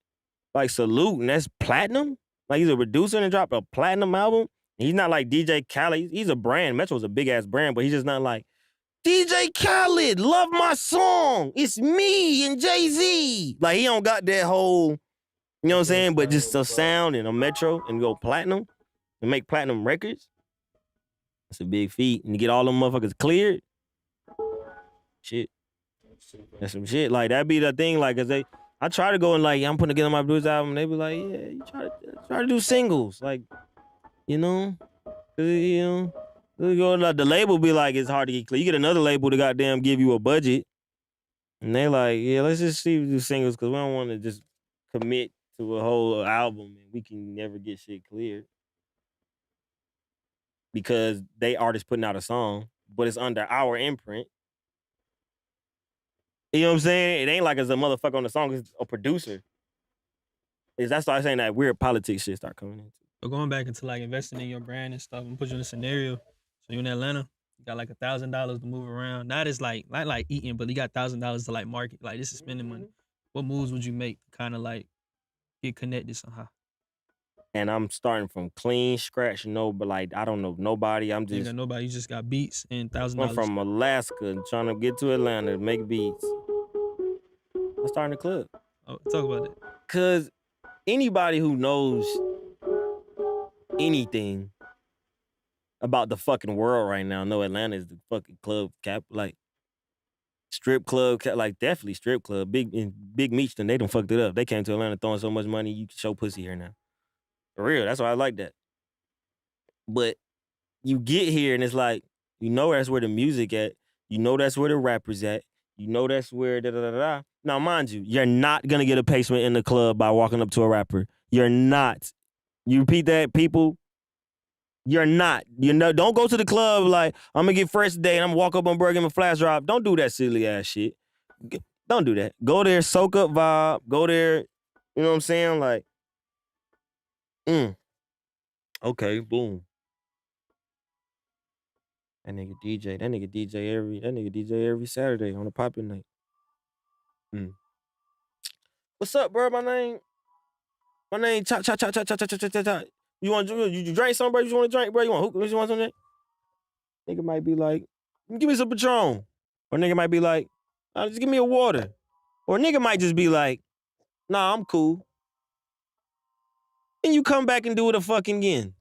Salute, and that's platinum. Like, he's a producer and drop a platinum album. He's not like DJ Khaled. He's a brand. Metro's a big ass brand, but he's just not like DJ Khaled. Love my song. It's me and Jay-Z. Like, he don't got that whole, you know what I'm saying? But just a sound and a Metro and go platinum and make platinum records. That's a big feat. And to get all them motherfuckers cleared, shit. That's some shit. Like, that'd be the thing. Like, cause I try to go and like, I'm putting together my blues album. They be like, yeah, you try to do singles. Like, you know, the label be like, it's hard to get clear. You get another label to goddamn give you a budget, and they like, yeah, let's just see if we do singles, because we don't want to just commit to a whole album and we can never get shit cleared because they artists putting out a song, but it's under our imprint. You know what I'm saying? It ain't like it's a motherfucker on the song, it's a producer. That's why I saying that weird politics shit start coming in. But going back into like investing in your brand and stuff, I'm put you in a scenario. So you in Atlanta, you got like $1,000 to move around. Not as like not like eating, but you got $1,000 to like market. Like, this is spending money. What moves would you make to kind of like get connected somehow? And I'm starting from clean scratch, but like I don't know nobody. I'm You just ain't got nobody. You just got beats and $1,000. I'm from Alaska and trying to get to Atlanta to make beats. I'm starting a club. Oh, talk about it. Cause anybody who knows anything about the fucking world right now know Atlanta is the fucking club cap, like strip club, like definitely strip club. Big Meachton, they done fucked it up. They came to Atlanta throwing so much money, you can show pussy here now. For real, that's why I like that. But you get here and it's like, you know that's where the music at. You know that's where the rappers at. You know that's where da-da-da-da. Now, mind you, you're not gonna get a placement in the club by walking up to a rapper. You're not. You repeat that, people. You're not. You know, don't go to the club like, I'm gonna get fresh today and I'm gonna walk up on Burger, give him a flash drop. Don't do that silly ass shit. Don't do that. Go there, soak up vibe. Go there, you know what I'm saying? Like, okay, boom. That nigga DJ every Saturday on a poppin' night. What's up, bro? My name Chop. You want you drink something, bro? You want to drink, bro? You want hookah? You want something? Nigga might be like, give me some Patron. Or nigga might be like, just give me a water. Or nigga might just be like, nah, I'm cool. And you come back and do it a fucking again.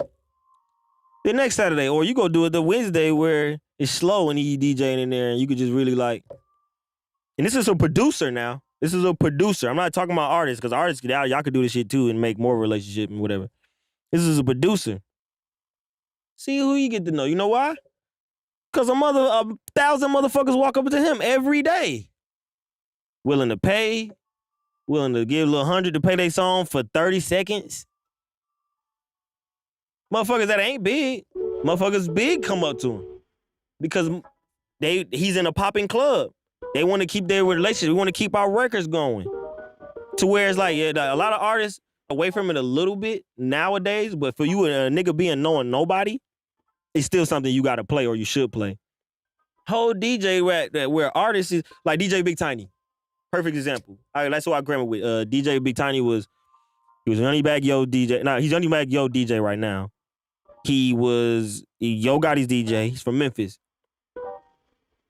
The next Saturday, or you go do it the Wednesday where it's slow and he DJing in there and you could just really like, and this is a producer now. This is a producer. I'm not talking about artists, because artists, y'all could do this shit too and make more relationship and whatever. This is a producer. See who you get to know. You know why? Because 1,000 motherfuckers walk up to him every day. Willing to pay, willing to give a little 100 to pay their song for 30 seconds. Motherfuckers that ain't big, motherfuckers big come up to him. Because he's in a popping club. They want to keep their relationship. We want to keep our records going. To where it's like, yeah, a lot of artists away from it a little bit nowadays, but for you, a nigga being knowing nobody, it's still something you got to play or you should play. Whole DJ where artists is, like DJ Big Tiny. Perfect example. That's what I grammar with. DJ Big Tiny he was Honeybag Yo DJ. Nah, he's Honeybag Yo DJ right now. He was Yo Gotti's DJ. He's from Memphis.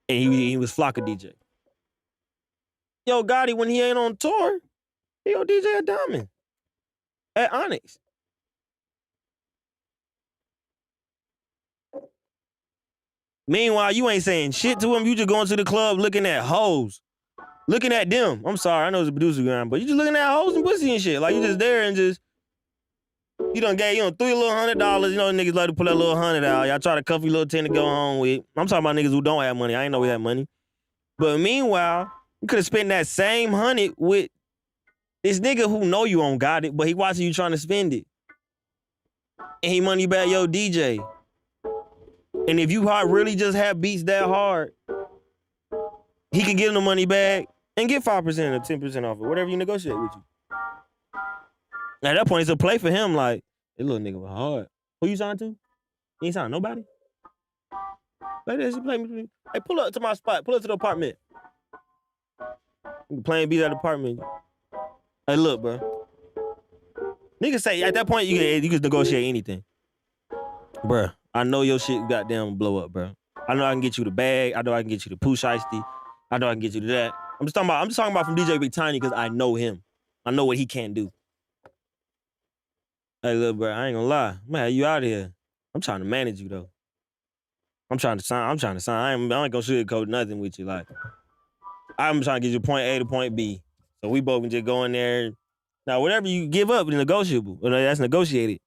And he was Flocka DJ. Yo Gotti, when he ain't on tour, he'll DJ a Diamond at Onyx. Meanwhile, you ain't saying shit to him. You just going to the club looking at hoes. Looking at them. I'm sorry, I know it's a producer grind, but you just looking at hoes and pussy and shit. Like, you just there and just, you done gave, $3 little $100. You know, niggas like to pull that little 100 out. Y'all try to cuff your little 10 to go home with. I'm talking about niggas who don't have money. I ain't know we had money. But meanwhile, you could have spent that same 100 with this nigga who know you don't got it, but he watching you trying to spend it. And he money back your DJ. And if you really just have beats that hard, he can give him the money back and get 5% or 10% off it, whatever you negotiate with you. At that point, it's a play for him, like, this little nigga was hard. Who you signed to? You ain't signed nobody? Like this, play me. Hey, pull up to my spot. Pull up to the apartment. You playing beats at the apartment. Hey, look, bro. Niggas say, at that point, you can negotiate anything. Bruh, I know your shit goddamn blow up, bro. I know I can get you the bag. I know I can get you the poo shiesty. I know I can get you to that. I'm just talking about from DJ Big Tiny because I know him. I know what he can do. Hey, look, bro, I ain't gonna lie. I'm gonna have you out of here. I'm trying to manage you, though. I'm trying to sign. I ain't gonna sugarcoat nothing with you. Like, I'm trying to get you point A to point B. So we both can just go in there. Now, whatever you give up is negotiable. That's negotiated.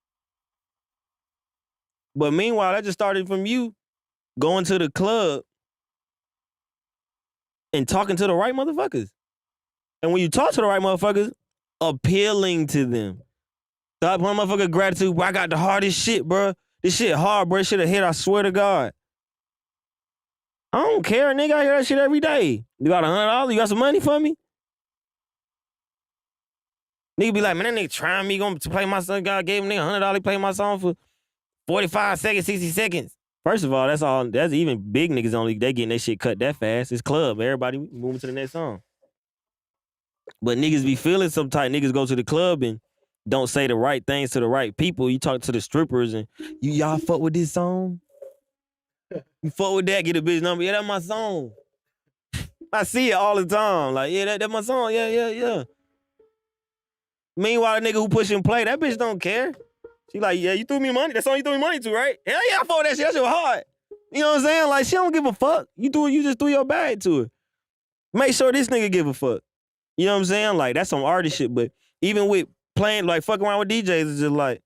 But meanwhile, that just started from you going to the club and talking to the right motherfuckers. And when you talk to the right motherfuckers, appealing to them. That motherfucker gratitude, bro, I got the hardest shit, bro. This shit hard, bro. This shit a hit, I swear to God. I don't care, nigga. I hear that shit every day. You got $100? You got some money for me? Nigga be like, man, that nigga trying me to play my song. God gave him nigga $100 to play my song for 45 seconds, 60 seconds. First of all, that's even big niggas only, they getting their shit cut that fast. It's club. Everybody moving to the next song. But niggas be feeling some type. Niggas go to the club and don't say the right things to the right people. You talk to the strippers and y'all fuck with this song? You fuck with that, get a bitch number. Yeah, that's my song. I see it all the time. Like, yeah, that's my song. Yeah. Meanwhile, the nigga who pushing play, that bitch don't care. She like, yeah, you threw me money. That song you threw me money to, right? Hell yeah, I fuck with that shit. That shit was hard. You know what I'm saying? Like, she don't give a fuck. You just threw your bag to her. Make sure this nigga give a fuck. You know what I'm saying? Like, that's some artist shit. But even with playing, like, fucking around with DJs, it's just like,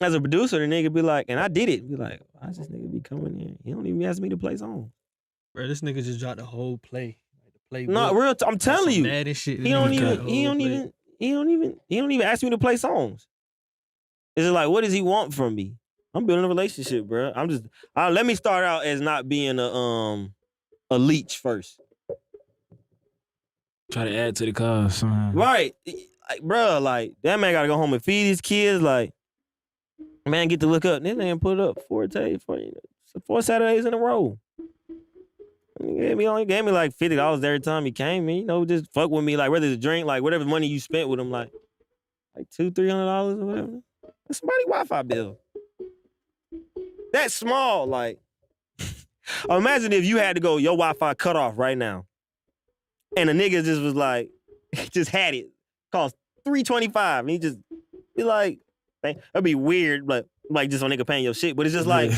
as a producer, the nigga be like, and I did it. Be like, why does this nigga be coming in? He don't even ask me to play songs. Bro, this nigga just dropped the whole play. Like, the play. No, real. I'm telling you, Mad and shit. he don't even ask me to play songs. It's just like, what does he want from me? I'm building a relationship, bro. Let me start out as not being a leech first. Try to add to the cause somehow. Right. Like, bro, like, that man gotta go home and feed his kids. Like, man, get to look up. This man put up 4 Saturdays in a row. He only gave me like $50 every time he came. And, just fuck with me. Like, whether it's a drink, like, whatever money you spent with him, like $200-$300 or whatever. That's somebody's Wi-Fi bill. That's small, like. Imagine if you had to go, your Wi-Fi cut off right now. And the nigga just was like, just had it. Cost $325. And he just be like, that'd be weird, but like just a nigga paying your shit. But it's just like,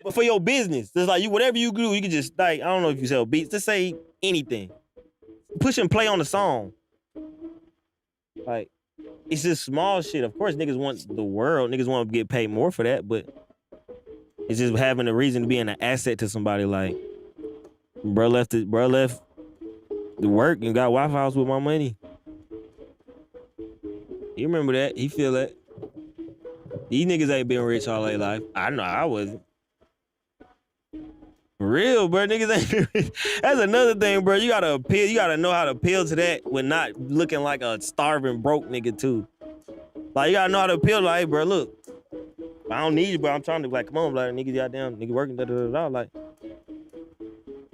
but for your business, it's like whatever you do, you can just like, I don't know if you sell beats, just say anything. Push and play on the song. Like, it's just small shit. Of course, niggas want the world. Niggas want to get paid more for that, but it's just having a reason to be an asset to somebody. Like, bro left the work and got Wi-Fi's with my money. He remember that. He feel that. These niggas ain't been rich all their life. I know I wasn't. For real, bro. Niggas ain't been rich. That's another thing, bro. You gotta appeal. You gotta know how to appeal to that when not looking like a starving broke nigga too. Like, you gotta know how to appeal. Like, hey, bro, look, I don't need you, bro. I'm trying to, like, come on, like, nigga, goddamn, nigga working, like.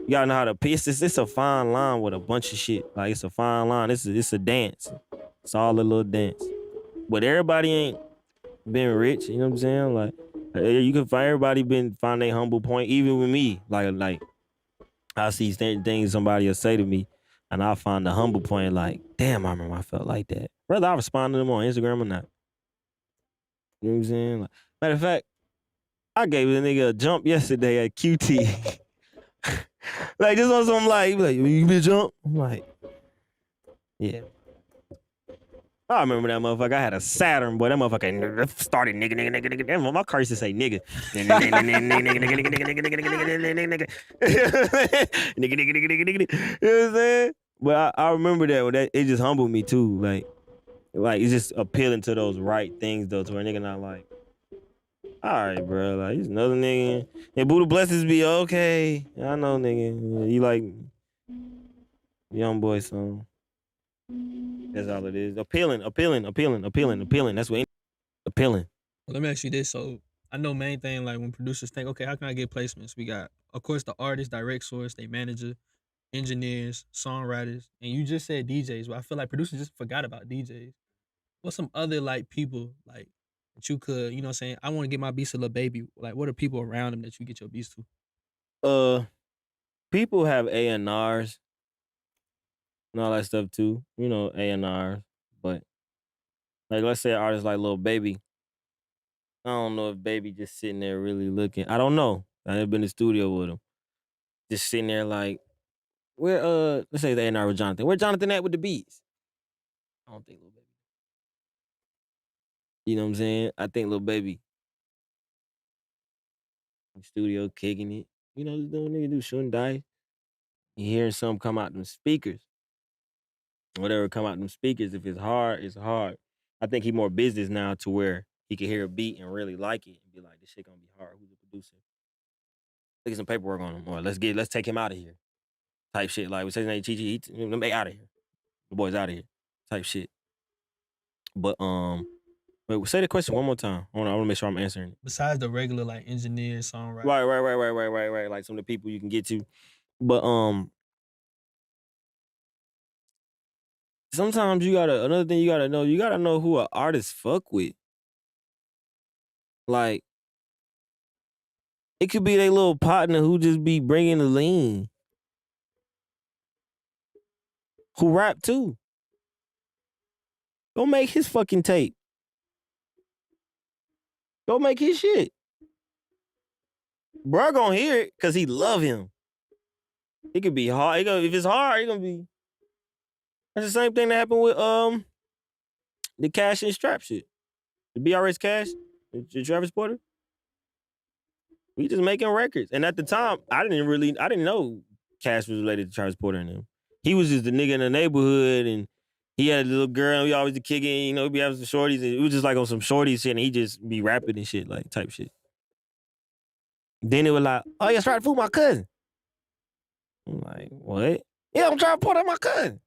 You gotta know how to piss. It's a fine line with a bunch of shit. Like, it's a fine line. It's a dance. It's all a little dance. But everybody ain't been rich. You know what I'm saying? Like, you can find everybody been find their humble point. Even with me, like I see certain things somebody will say to me, and I find the humble point. Like, damn, I remember I felt like that. Whether I respond to them on Instagram or not. You know what I'm saying? Like, matter of fact, I gave a nigga a jump yesterday at QT. Like, just on some like, you been jump? I'm like, yeah. I remember that motherfucker. I had a Saturn, boy. That motherfucker started nigga. My curses say nigga. Nigga. You know what I'm saying? But I remember that it just humbled me too. Like it's just appealing to those right things though, to where a nigga not like, all right, bro. Like, he's another nigga. And Buddha blessings be okay. I know, nigga. You like young boy song. That's all it is. Appealing. That's what appealing. Well, let me ask you this. So I know main thing, like when producers think, okay, how can I get placements? We got, of course, the artist, direct source, they manager, engineers, songwriters, and you just said DJs. But I feel like producers just forgot about DJs. What's some other like people like that you could, you know what I'm saying? I want to get my beats to Lil Baby. Like, what are people around them that you get your beats to? People have A&Rs and all that stuff too. You know, A&Rs. But like, let's say an artist like Lil Baby. I don't know if Baby just sitting there really looking. I don't know. I never been in the studio with him. Just sitting there like, where let's say the A&R with Jonathan. Where Jonathan at with the beats? I don't think Lil Baby. You know what I'm saying? I think Lil Baby in the studio kicking it. You know, just doing what nigga do, shooting dice. You hearing something come out them speakers. Whatever come out them speakers, if it's hard, it's hard. I think he more business now to where he can hear a beat and really like it and be like, this shit gonna be hard. Who's the producer? Let's get some paperwork on him. Or let's take him out of here. Type shit. Like, we say his name Chi, they out of here. The boy's out of here. Type shit. But wait, say the question one more time. I want to make sure I'm answering it. Besides the regular like engineers, songwriters. Right. Like some of the people you can get to. But sometimes another thing you gotta know who an artist fuck with. Like, it could be their little partner who just be bringing the lean. Who rap too. Go make his fucking tape. Go make his shit. Bro gonna hear it because he love him. It could be hard. If it's hard, it's gonna be. That's the same thing that happened with the Cash and Strap shit. The BRS Cash, the Travis Porter. We just making records. And at the time, I didn't know Cash was related to Travis Porter and him. he was just the nigga in the neighborhood, and he had a little girl, and we always the kicking, you know, be having some shorties, and it was just like on some shorties shit, and he just be rapping and shit, like type shit. Then it was like, oh, yeah, trying to fool my cousin. I'm like, what? Yeah, I'm trying to pull out my cousin.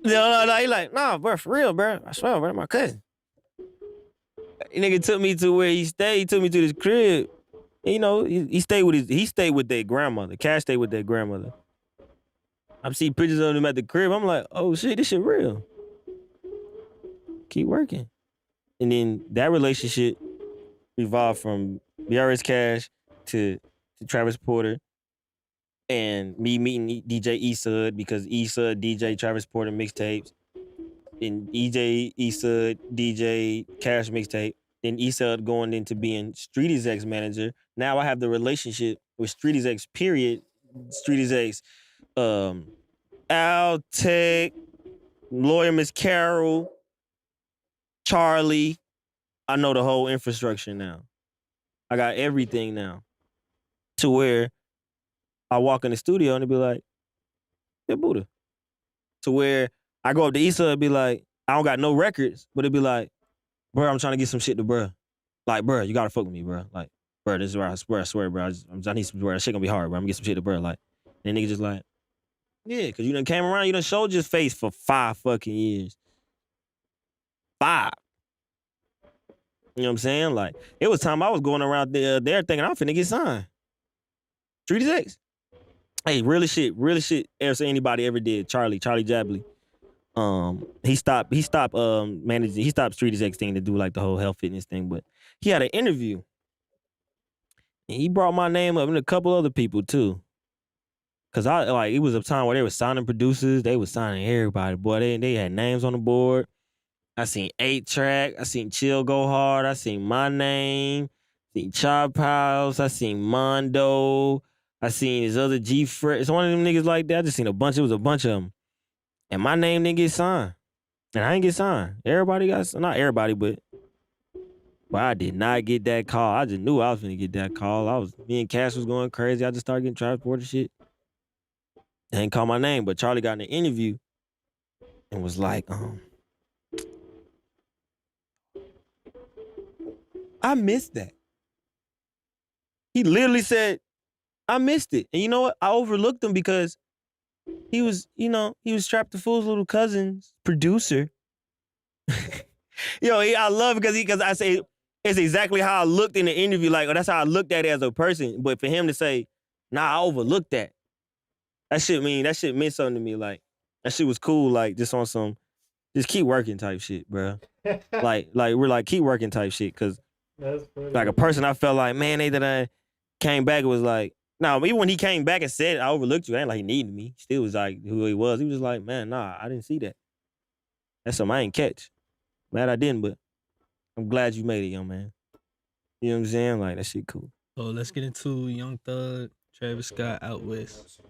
No, he like, nah, bro, for real, bro. I swear, bro, my cousin. Nigga took me to where he stayed. He took me to this crib. And, you know, he stayed with their grandmother. Cash stayed with their grandmother. I see pictures of him at the crib. I'm like, oh shit, this shit real. Keep working. And then that relationship evolved from BRS Cash to Travis Porter, and me meeting DJ E-Sud because E-Sud DJ Travis Porter mixtapes, and E-Sud DJ Cash mixtape, then E-Sud going into being Streety's X manager. Now I have the relationship with Streety's X, period. Streety's X, Al Tech, Lawyer Miss Carol, Charlie. I know the whole infrastructure now. I got everything now. To where I walk in the studio and it be like, yeah, Buddha. To where I go up to Issa and be like, I don't got no records, but it be like, bro, I'm trying to get some shit to bro. Like, bro, you gotta fuck with me, bro. Like, bro, this is where I swear, bro. I need some, bro. That shit gonna be hard, bro. I'm gonna get some shit to bro. Like, and nigga just like, yeah, cause you done came around, you done showed your face for 5 fucking years. 5. You know what I'm saying? Like, it was time I was going around there thinking I'm finna get signed. Streety's X. Hey, really shit anybody ever did. Charlie Jabley. He stopped managing, he stopped Streety's X thing to do like the whole health fitness thing, but he had an interview. And he brought my name up and a couple other people too. Cause it was a time where they were signing producers, they was signing everybody. Boy, they had names on the board. I seen 8-Track, I seen Chill Go Hard, I seen My Name, seen Chop House, I seen Mondo, I seen his other G-Fred. It's one of them niggas like that. I just seen it was a bunch of them. And my name didn't get signed. And I didn't get signed. Everybody got, not everybody, but I did not get that call. I just knew I was gonna get that call. Me and Cash was going crazy. I just started getting transported shit. They didn't call my name, but Charlie got in an interview and was like, I missed that. He literally said, I missed it. And you know what? I overlooked him because he was Trap the Fool's little cousin's producer. I love it because I say it's exactly how I looked in the interview. Like, that's how I looked at it as a person. But for him to say, nah, I overlooked that. That shit meant something to me. Like, that shit was cool. Like, just on some, just keep working type shit, bro. like we're like keep working type shit. Cause like a person I felt like, man, that I came back, it was like, now even when he came back and said I overlooked you, I ain't like he needed me. Still was like who he was. He was like, man, nah, I didn't see that. That's something I ain't catch. Glad I didn't, but I'm glad you made it, young man. You know what I'm saying? Like, that shit cool. So let's get into Young Thug, Travis Scott, Out West.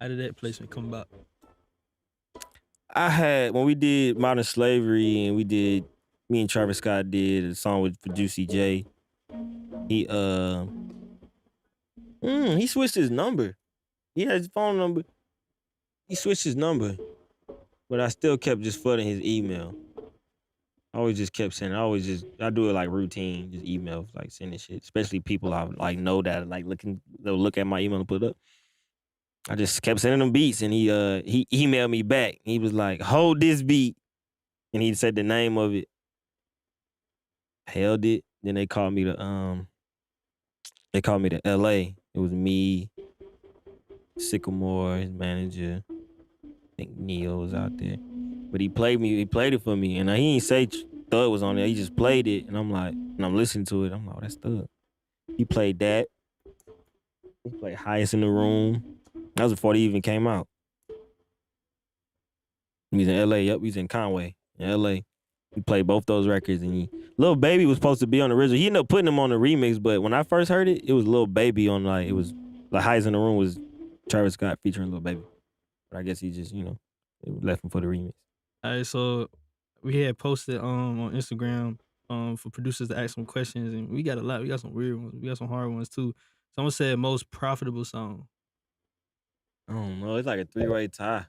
How did that placement come about? When we did Modern Slavery and me and Travis Scott did a song for Juicy J. He switched his number. He had his phone number. He switched his number. But I still kept just flooding his email. I always just kept sending. I do it like routine, just email, like sending shit. Especially people I like know that like they'll look at my email and put it up. I just kept sending them beats, and he emailed me back. He was like, "Hold this beat," and he said the name of it. Held it. Then they called me to LA. It was me, Sycamore, his manager. I think Neo was out there. But he played it for me. And he didn't say Thug was on there. He just played it. And I'm listening to it. I'm like, oh, that's Thug. He played that. He played Highest in the Room. That was before they even came out. He was in LA. Yep, he was in Conway, in LA. He played both those records. And Lil Baby was supposed to be on the original. He ended up putting him on the remix. But when I first heard it, it was Lil Baby on it was like Highest in the Room was Travis Scott featuring Lil Baby. But I guess he just, left him for the remix. All right, so we had posted on Instagram for producers to ask some questions, and we got a lot. We got some weird ones. We got some hard ones too. Someone said most profitable song. I don't know. It's like a 3-way tie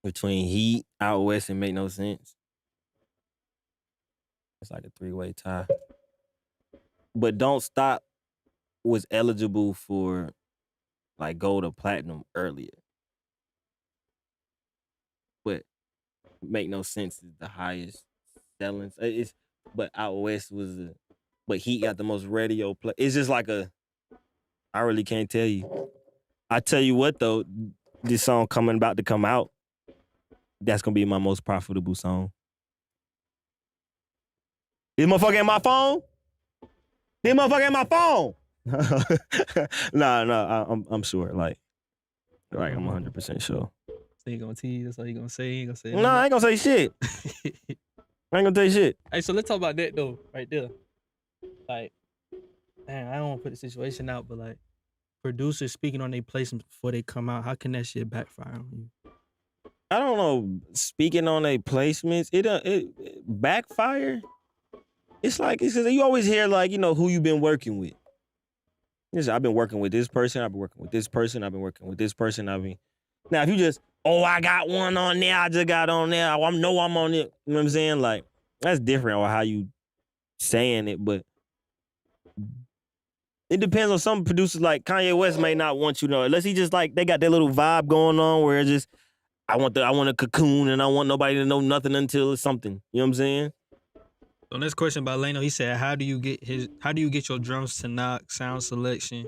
between Heat, Out West, and Make No Sense. It's like a 3-way tie. But Don't Stop was eligible for like gold or platinum earlier. But Make No Sense is the highest selling. But Out West but Heat got the most radio play. It's just like I really can't tell you. I tell you what though, this song about to come out, that's gonna be my most profitable song. This motherfucker in my phone? This motherfucker in my phone? Nah, I'm sure. Like I'm 100% sure. So you gonna tease? That's all you gonna say? You gonna say? No, I ain't gonna say shit. I ain't gonna tell you shit. Hey, so let's talk about that though, right there. Like, man, I don't want to put the situation out, but like, producers speaking on their placements before they come out, how can that shit backfire on you? I don't know. Speaking on their placements, it backfire. It's like you always hear like who you been working with. I've been working with this person. I've been working with this person. I've been working with this person. Now if you just I got one on there. I just got on there. I know I'm on it. You know what I'm saying? Like that's different or how you saying it, but it depends on some producers. Like Kanye West may not want you to know unless he just like they got that little vibe going on where it's just I want a cocoon and I want nobody to know nothing until it's something. You know what I'm saying? So next question by Leno. He said, "How do you get your drums to knock, sound selection,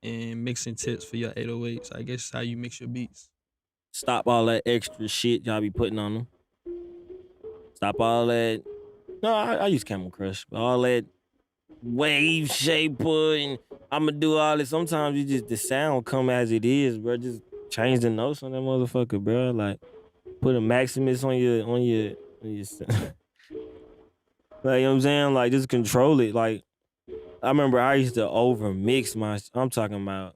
and mixing tips for your 808s? I guess how you mix your beats." Stop all that extra shit y'all be putting on them. Stop all that. No, I use Camel Crush. But all that wave shaper and I'ma do all this. Sometimes the sound come as it is, bro. Just change the notes on that motherfucker, bro. Like put a Maximus on your like, you know what I'm saying? Like just control it. Like I remember I used to over mix I'm talking about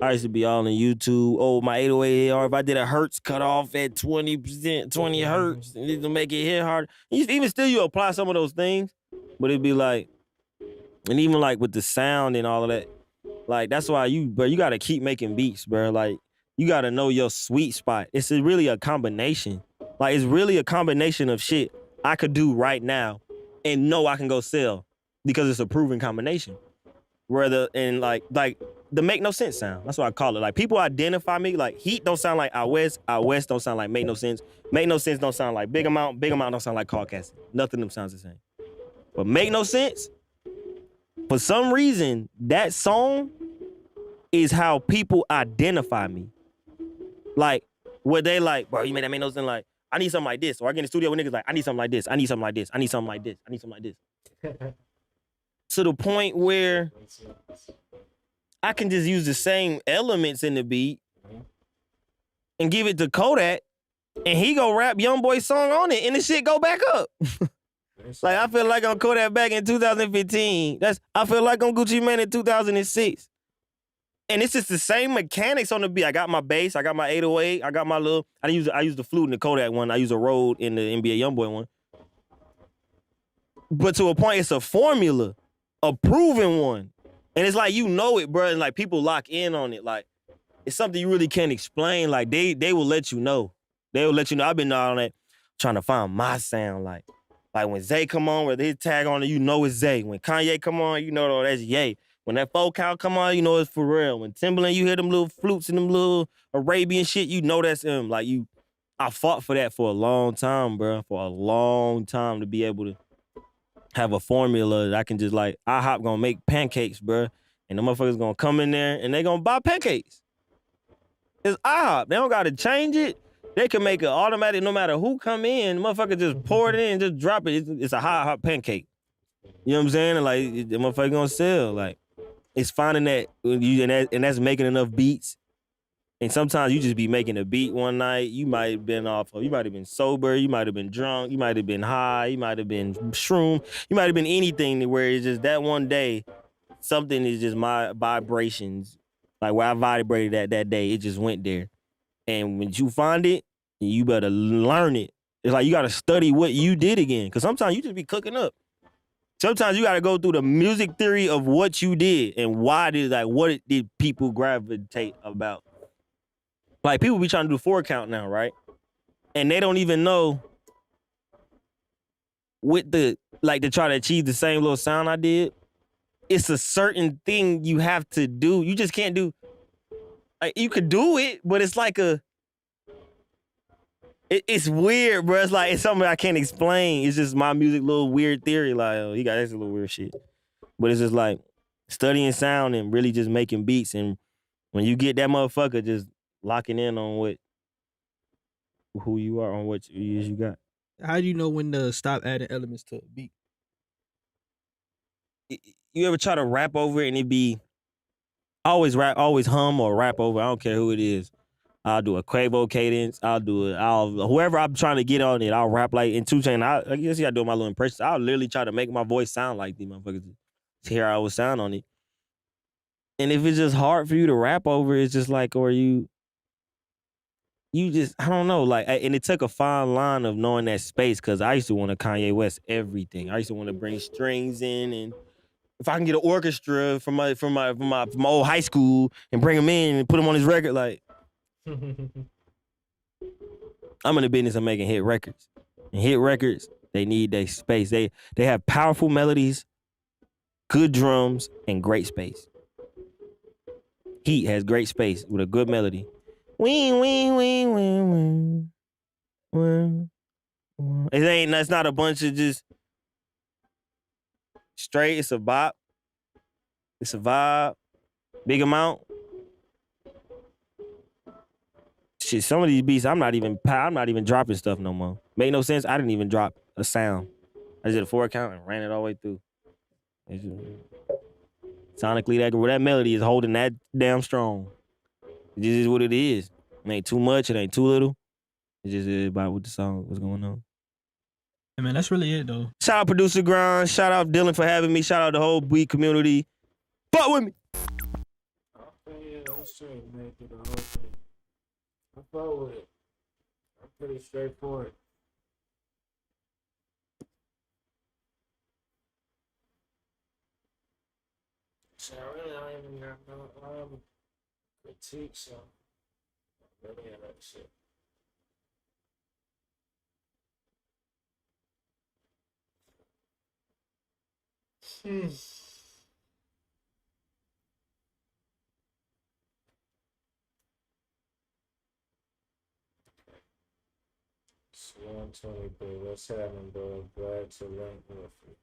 I used to be all on YouTube. Oh, my 808 or if I did a hertz cut off at 20%, 20 hertz, to make it hit hard. Even still, you apply some of those things, but it'd be like, and even like with the sound and all of that, like that's why you gotta keep making beats, bro. Like you gotta know your sweet spot. It's really a combination. Like it's really a combination of shit I could do right now and know I can go sell because it's a proven combination. Like the Make No Sense sound. That's what I call it. Like people identify me. Like Heat don't sound like Out West don't sound like Make No Sense. Make No Sense don't sound like Big Amount don't sound like Caucasian. Nothing of them sounds the same. But Make No Sense, for some reason, that song is how people identify me. Like, where they like, bro, you made that Make No Sense, like, I need something like this. Or I get in the studio with niggas like, I need something like this. I need something like this. I need something like this. I need something like this. To the point where I can just use the same elements in the beat and give it to Kodak and he go rap YoungBoy's song on it and the shit go back up. Like I feel like on Kodak back in 2015. I feel like on Gucci Mane in 2006. And it's just the same mechanics on the beat. I got my bass, I got my 808, I got my I use the flute in the Kodak one, I use a Rode in the NBA YoungBoy one. But to a point, it's a formula, a proven one. And it's like, it, bro, and like people lock in on it. Like, it's something you really can't explain. Like, they will let you know. They will let you know. I've been on that trying to find my sound. Like when Zay come on, where his tag on it, it's Zay. When Kanye come on, that's Ye. When that 4 count come on, it's Pharrell. When Timbaland, you hear them little flutes and them little Arabian shit, that's him. Like, I fought for that for a long time, bro. For a long time to be able to have a formula that I can just like, IHOP gonna make pancakes, bro. And the motherfuckers gonna come in there and they gonna buy pancakes. It's IHOP. They don't gotta change it. They can make it automatic no matter who come in. The motherfucker just pour it in and just drop it. It's a hot pancake. You know what I'm saying? And like, the motherfucker gonna sell. Like, it's finding that, and that's making enough beats. And sometimes you just be making a beat one night. You might have been you might have been sober. You might have been drunk. You might have been high. You might have been shroom. You might have been anything where it's just that one day, something is just my vibrations. Like where I vibrated that day, it just went there. And when you find it, you better learn it. It's like you got to study what you did again. Because sometimes you just be cooking up. Sometimes you gotta go through the music theory of what you did and why what did people gravitate about. Like people be trying to do 4 count now, right? And they don't even know to try to achieve the same little sound I did. It's a certain thing you have to do. You just can't do. Like you could do it, but it's like it's weird, bro. It's like it's something I can't explain. It's just my music little weird theory. Like, oh, he got this little weird shit. But it's just like studying sound and really just making beats. And when you get that motherfucker, just locking in on who you are, on what years you got. How do you know when to stop adding elements to a beat? You ever try to rap over it and it be always hum or rap over? I don't care who it is. I'll do a Quavo cadence. Whoever I'm trying to get on it, I'll rap like in 2 Chainz. I guess you gotta do my little impressions. I'll literally try to make my voice sound like these motherfuckers. To hear how I would sound on it. And if it's just hard for you to rap over, it's just like, or you just, I don't know, like, and it took a fine line of knowing that space, because I used to want to Kanye West everything. I used to want to bring strings in, and if I can get an orchestra from my old high school and bring them in and put them on his record, like, I'm in the business of making hit records. And hit records, they need their space. They have powerful melodies, good drums, and great space. Heat has great space with a good melody. Wing, wing, wing, wing, wing, wing, wing. It's not a bunch of just straight. It's a bop. It's a vibe. Big amount. Shit, some of these beats, I'm not even dropping stuff no more. Make no sense. I didn't even drop a sound. I just did a 4 count and ran it all the way through. Sonically, that melody is holding that damn strong. It just is what it is. It ain't too much. It ain't too little. It just is about what the song, what's going on. Hey man, that's really it though. Shout out Producer Grind. Shout out Dylan for having me. Shout out the whole Beat community. Fuck with me. Yeah, that's straight, man, through the whole thing. I fuck with it. I'm pretty straightforward. So I really don't even got no critique, so I really ain't that shit. It's 123. What's happening, bro? Glad to link with you.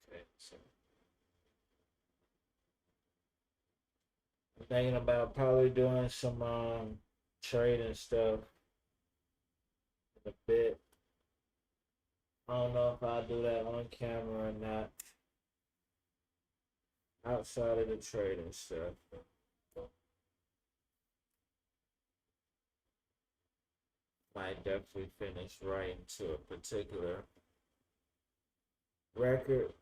Okay, so I'm thinking about probably doing some trading stuff in a bit. I don't know if I'll do that on camera or not. Outside of the trading stuff. Might definitely finish writing to a particular record.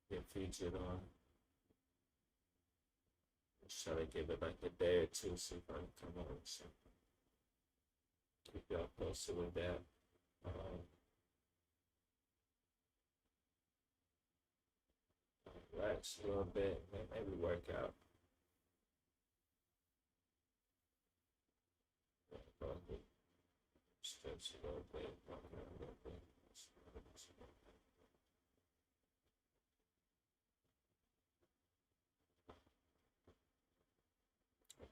Get featured on. Just try to give it like a day or two, see if I can come up with something. Keep y'all posted with that. Relax a little bit, maybe work out. Stretch a little bit, walk around a little bit.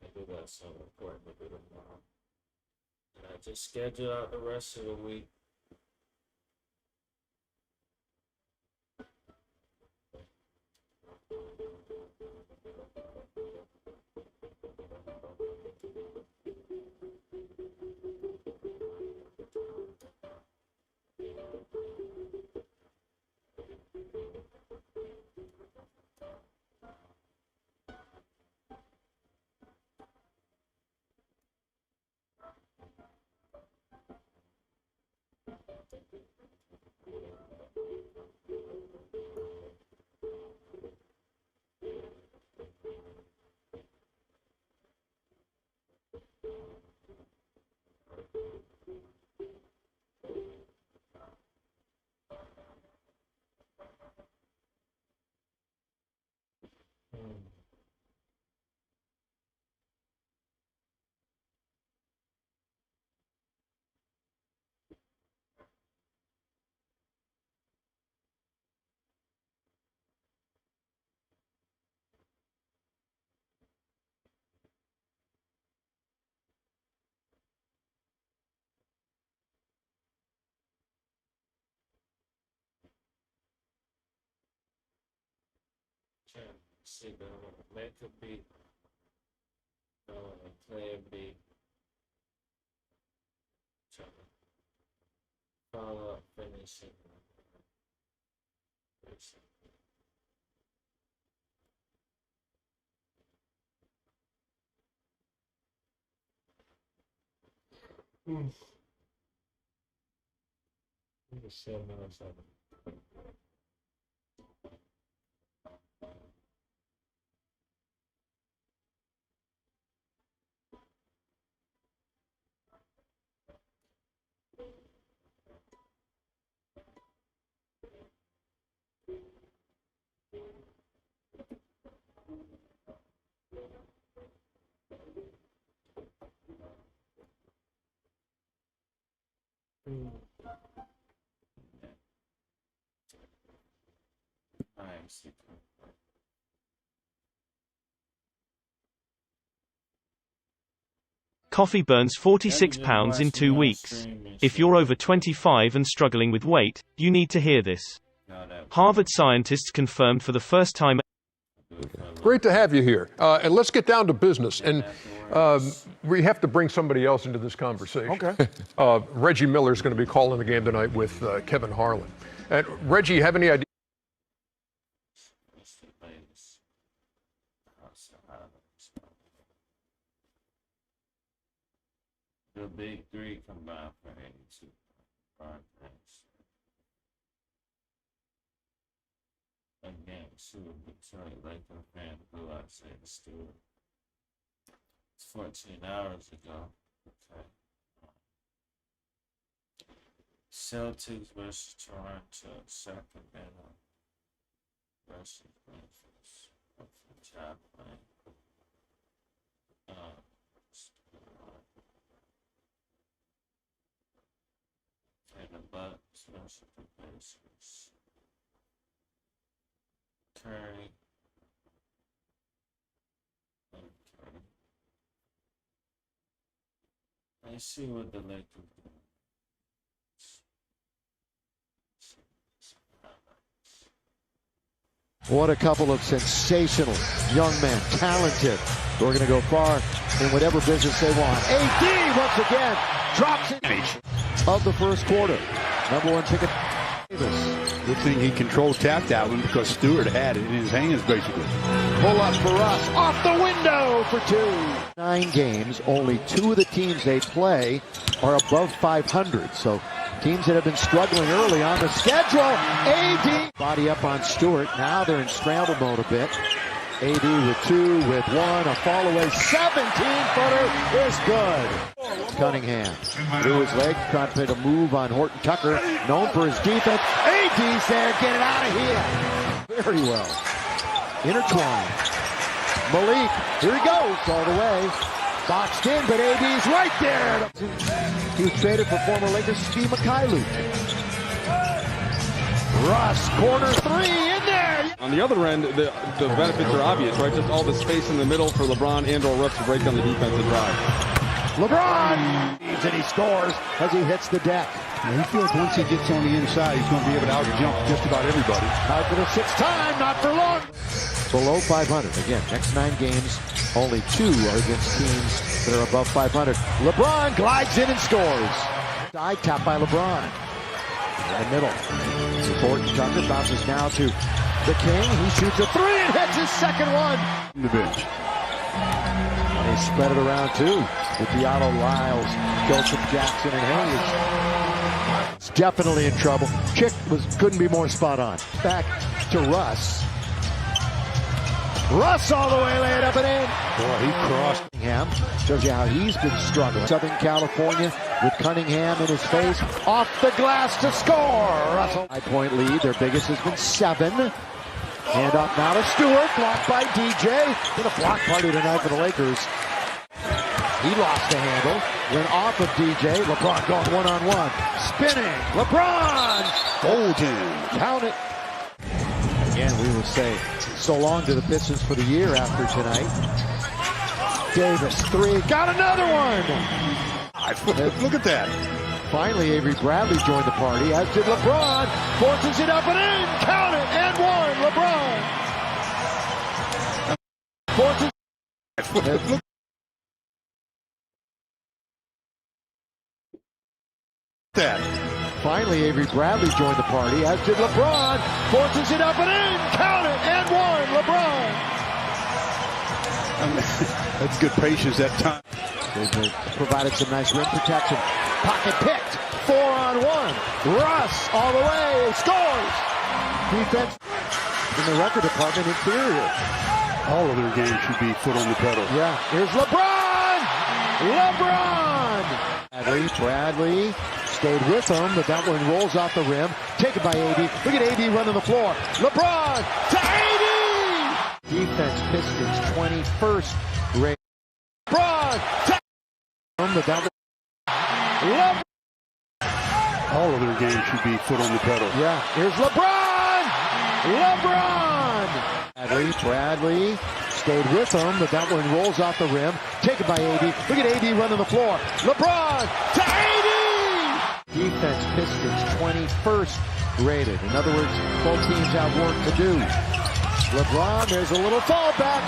I do got some important to do tomorrow. And I just schedule out the rest of the week. trying to see the Mecca beat, player beat. Trying to follow up, finishing. Coffee burns 46 pounds in 2 weeks. If you're over 25 and struggling with weight, you need to hear this. Harvard scientists confirmed for the first time. Great to have you here. And let's get down to business. And we have to bring somebody else into this conversation. Okay. Reggie Miller is going to be calling the game tonight with Kevin Harlan. And Reggie, you have any idea? The big three combined for 82 points. Again, Detroit Lakers fan blew out St. Stewart. It's 14 hours ago. Okay. Celtics versus Toronto, Sacramento versus Memphis. Job playing. And the Bucks versus the Pacers. Curry. Okay. Let's see what the Lakers do. What a couple of sensational young men, talented. We're going to go far in whatever business they want. AD once again drops it of the first quarter. Number one pick Davis. Good thing he controlled tap that one because Stewart had it in his hands basically. Pull up for us, off the window for two. 9 games, only 2 of the teams they play are above 500. So teams that have been struggling early on the schedule. AD body up on Stewart. Now they're in scramble mode a bit. AD with 2, with 1, a fall away. 17-footer is good. Cunningham through his leg, trying to make a move on Horton Tucker, known for his defense. AD's there, get it out of here. Very well. Intertwined. Malik, here he goes, all the way. Boxed in, but AD's right there. He was traded for former Lakers Steve Mikhailuk. Russ, corner 3, in there. On the other end, the benefits are obvious, right? Just all the space in the middle for LeBron and or Russ to break down the defensive drive. LeBron! And he scores as he hits the deck. He feels once he gets on the inside, he's going to be able to out-jump just about everybody. Out for the 6th time, not for long. Below 500. Again, next 9 games, only 2 are against teams that are above 500. LeBron glides in and scores. Side tap by LeBron. In the middle. Horton Tucker bounces now to the King. He shoots a 3 and hits his second one. The bench. And they spread it around too. With Diallo, Lyles, Joseph Jackson, and Hayes. It's definitely in trouble. Chick couldn't be more spot on. Back to Russ. Russ all the way, laid up and in. Boy, he crossed. Cunningham shows you how he's been struggling. Southern California with Cunningham in his face. Off the glass to score. Russell. 5-point lead. Their biggest has been 7. Hand up now to Stewart. Blocked by DJ. Been a block party tonight for the Lakers. He lost the handle. Went off of DJ. LeBron going one-on-one. Spinning. LeBron. Bolton. Count it. Again, we will say so long to the Pistons for the year after tonight. Davis, 3. Got another one. Look at that. Finally, Avery Bradley joined the party, as did LeBron. Forces it up and in. Count it. And 1. LeBron. Forces. That. Finally, Avery Bradley joined the party, as did LeBron. Forces it up and in. Count it. And one. LeBron. That's good patience that time. They've provided some nice rim protection. Pocket picked. 4-on-1. Russ all the way. Scores. Defense in the record department inferior. All of their games should be foot on the pedal. Yeah. Here's LeBron. Bradley stayed with him, but that one rolls off the rim. Taken by AD. Look at AD running the floor. LeBron to AD. Defense Pistons 21st rate. LeBron to but that LeBron. All of their games should be foot on the pedal. Yeah. Here's LeBron. Bradley stayed with him, but that one rolls off the rim. Taken by AD. Look at AD running the floor. LeBron to AD. Defense Pistons 21st rated. In other words, both teams have work to do. LeBron, there's a little fallback.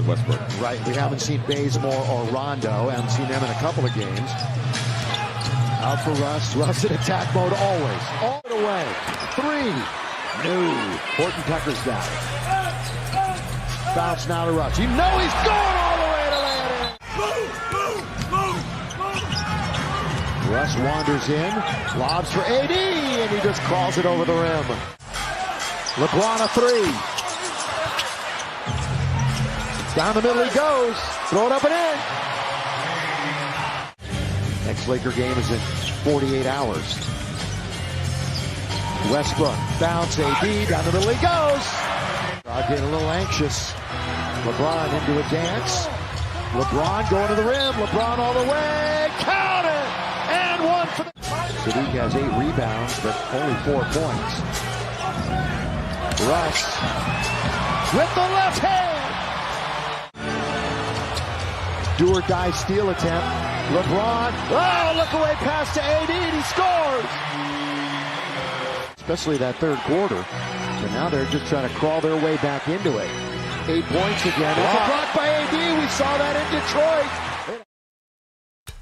Westbrook. Right, we haven't seen Bazemore or Rondo. Haven't seen them in a couple of games. Out for Russ. Russ in attack mode always. All the way. 3. No. Horton Tucker's down. Bounce now to Russ. You know he's going all the way to land it. Russ wanders in. Lobs for AD. And he just crawls it over the rim. LeBron a 3. Down the middle he goes. Throw it up and in. Next Laker game is in 48 hours. Westbrook, bounce, AD, down the middle he goes. Getting a little anxious. LeBron into a dance. LeBron going to the rim. LeBron all the way. Count it! And one for the... Sadiq has 8 rebounds, but only 4 points. Russ with the left hand. Do or die steal attempt. LeBron, oh, look away pass to AD, and he scores! Especially that third quarter. So now they're just trying to crawl their way back into it. 8 points again. It's a block by AD. We saw that in Detroit.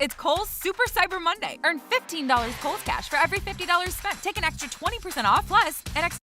It's Kohl's Super Cyber Monday. Earn $15 Kohl's Cash for every $50 spent. Take an extra 20% off plus an extra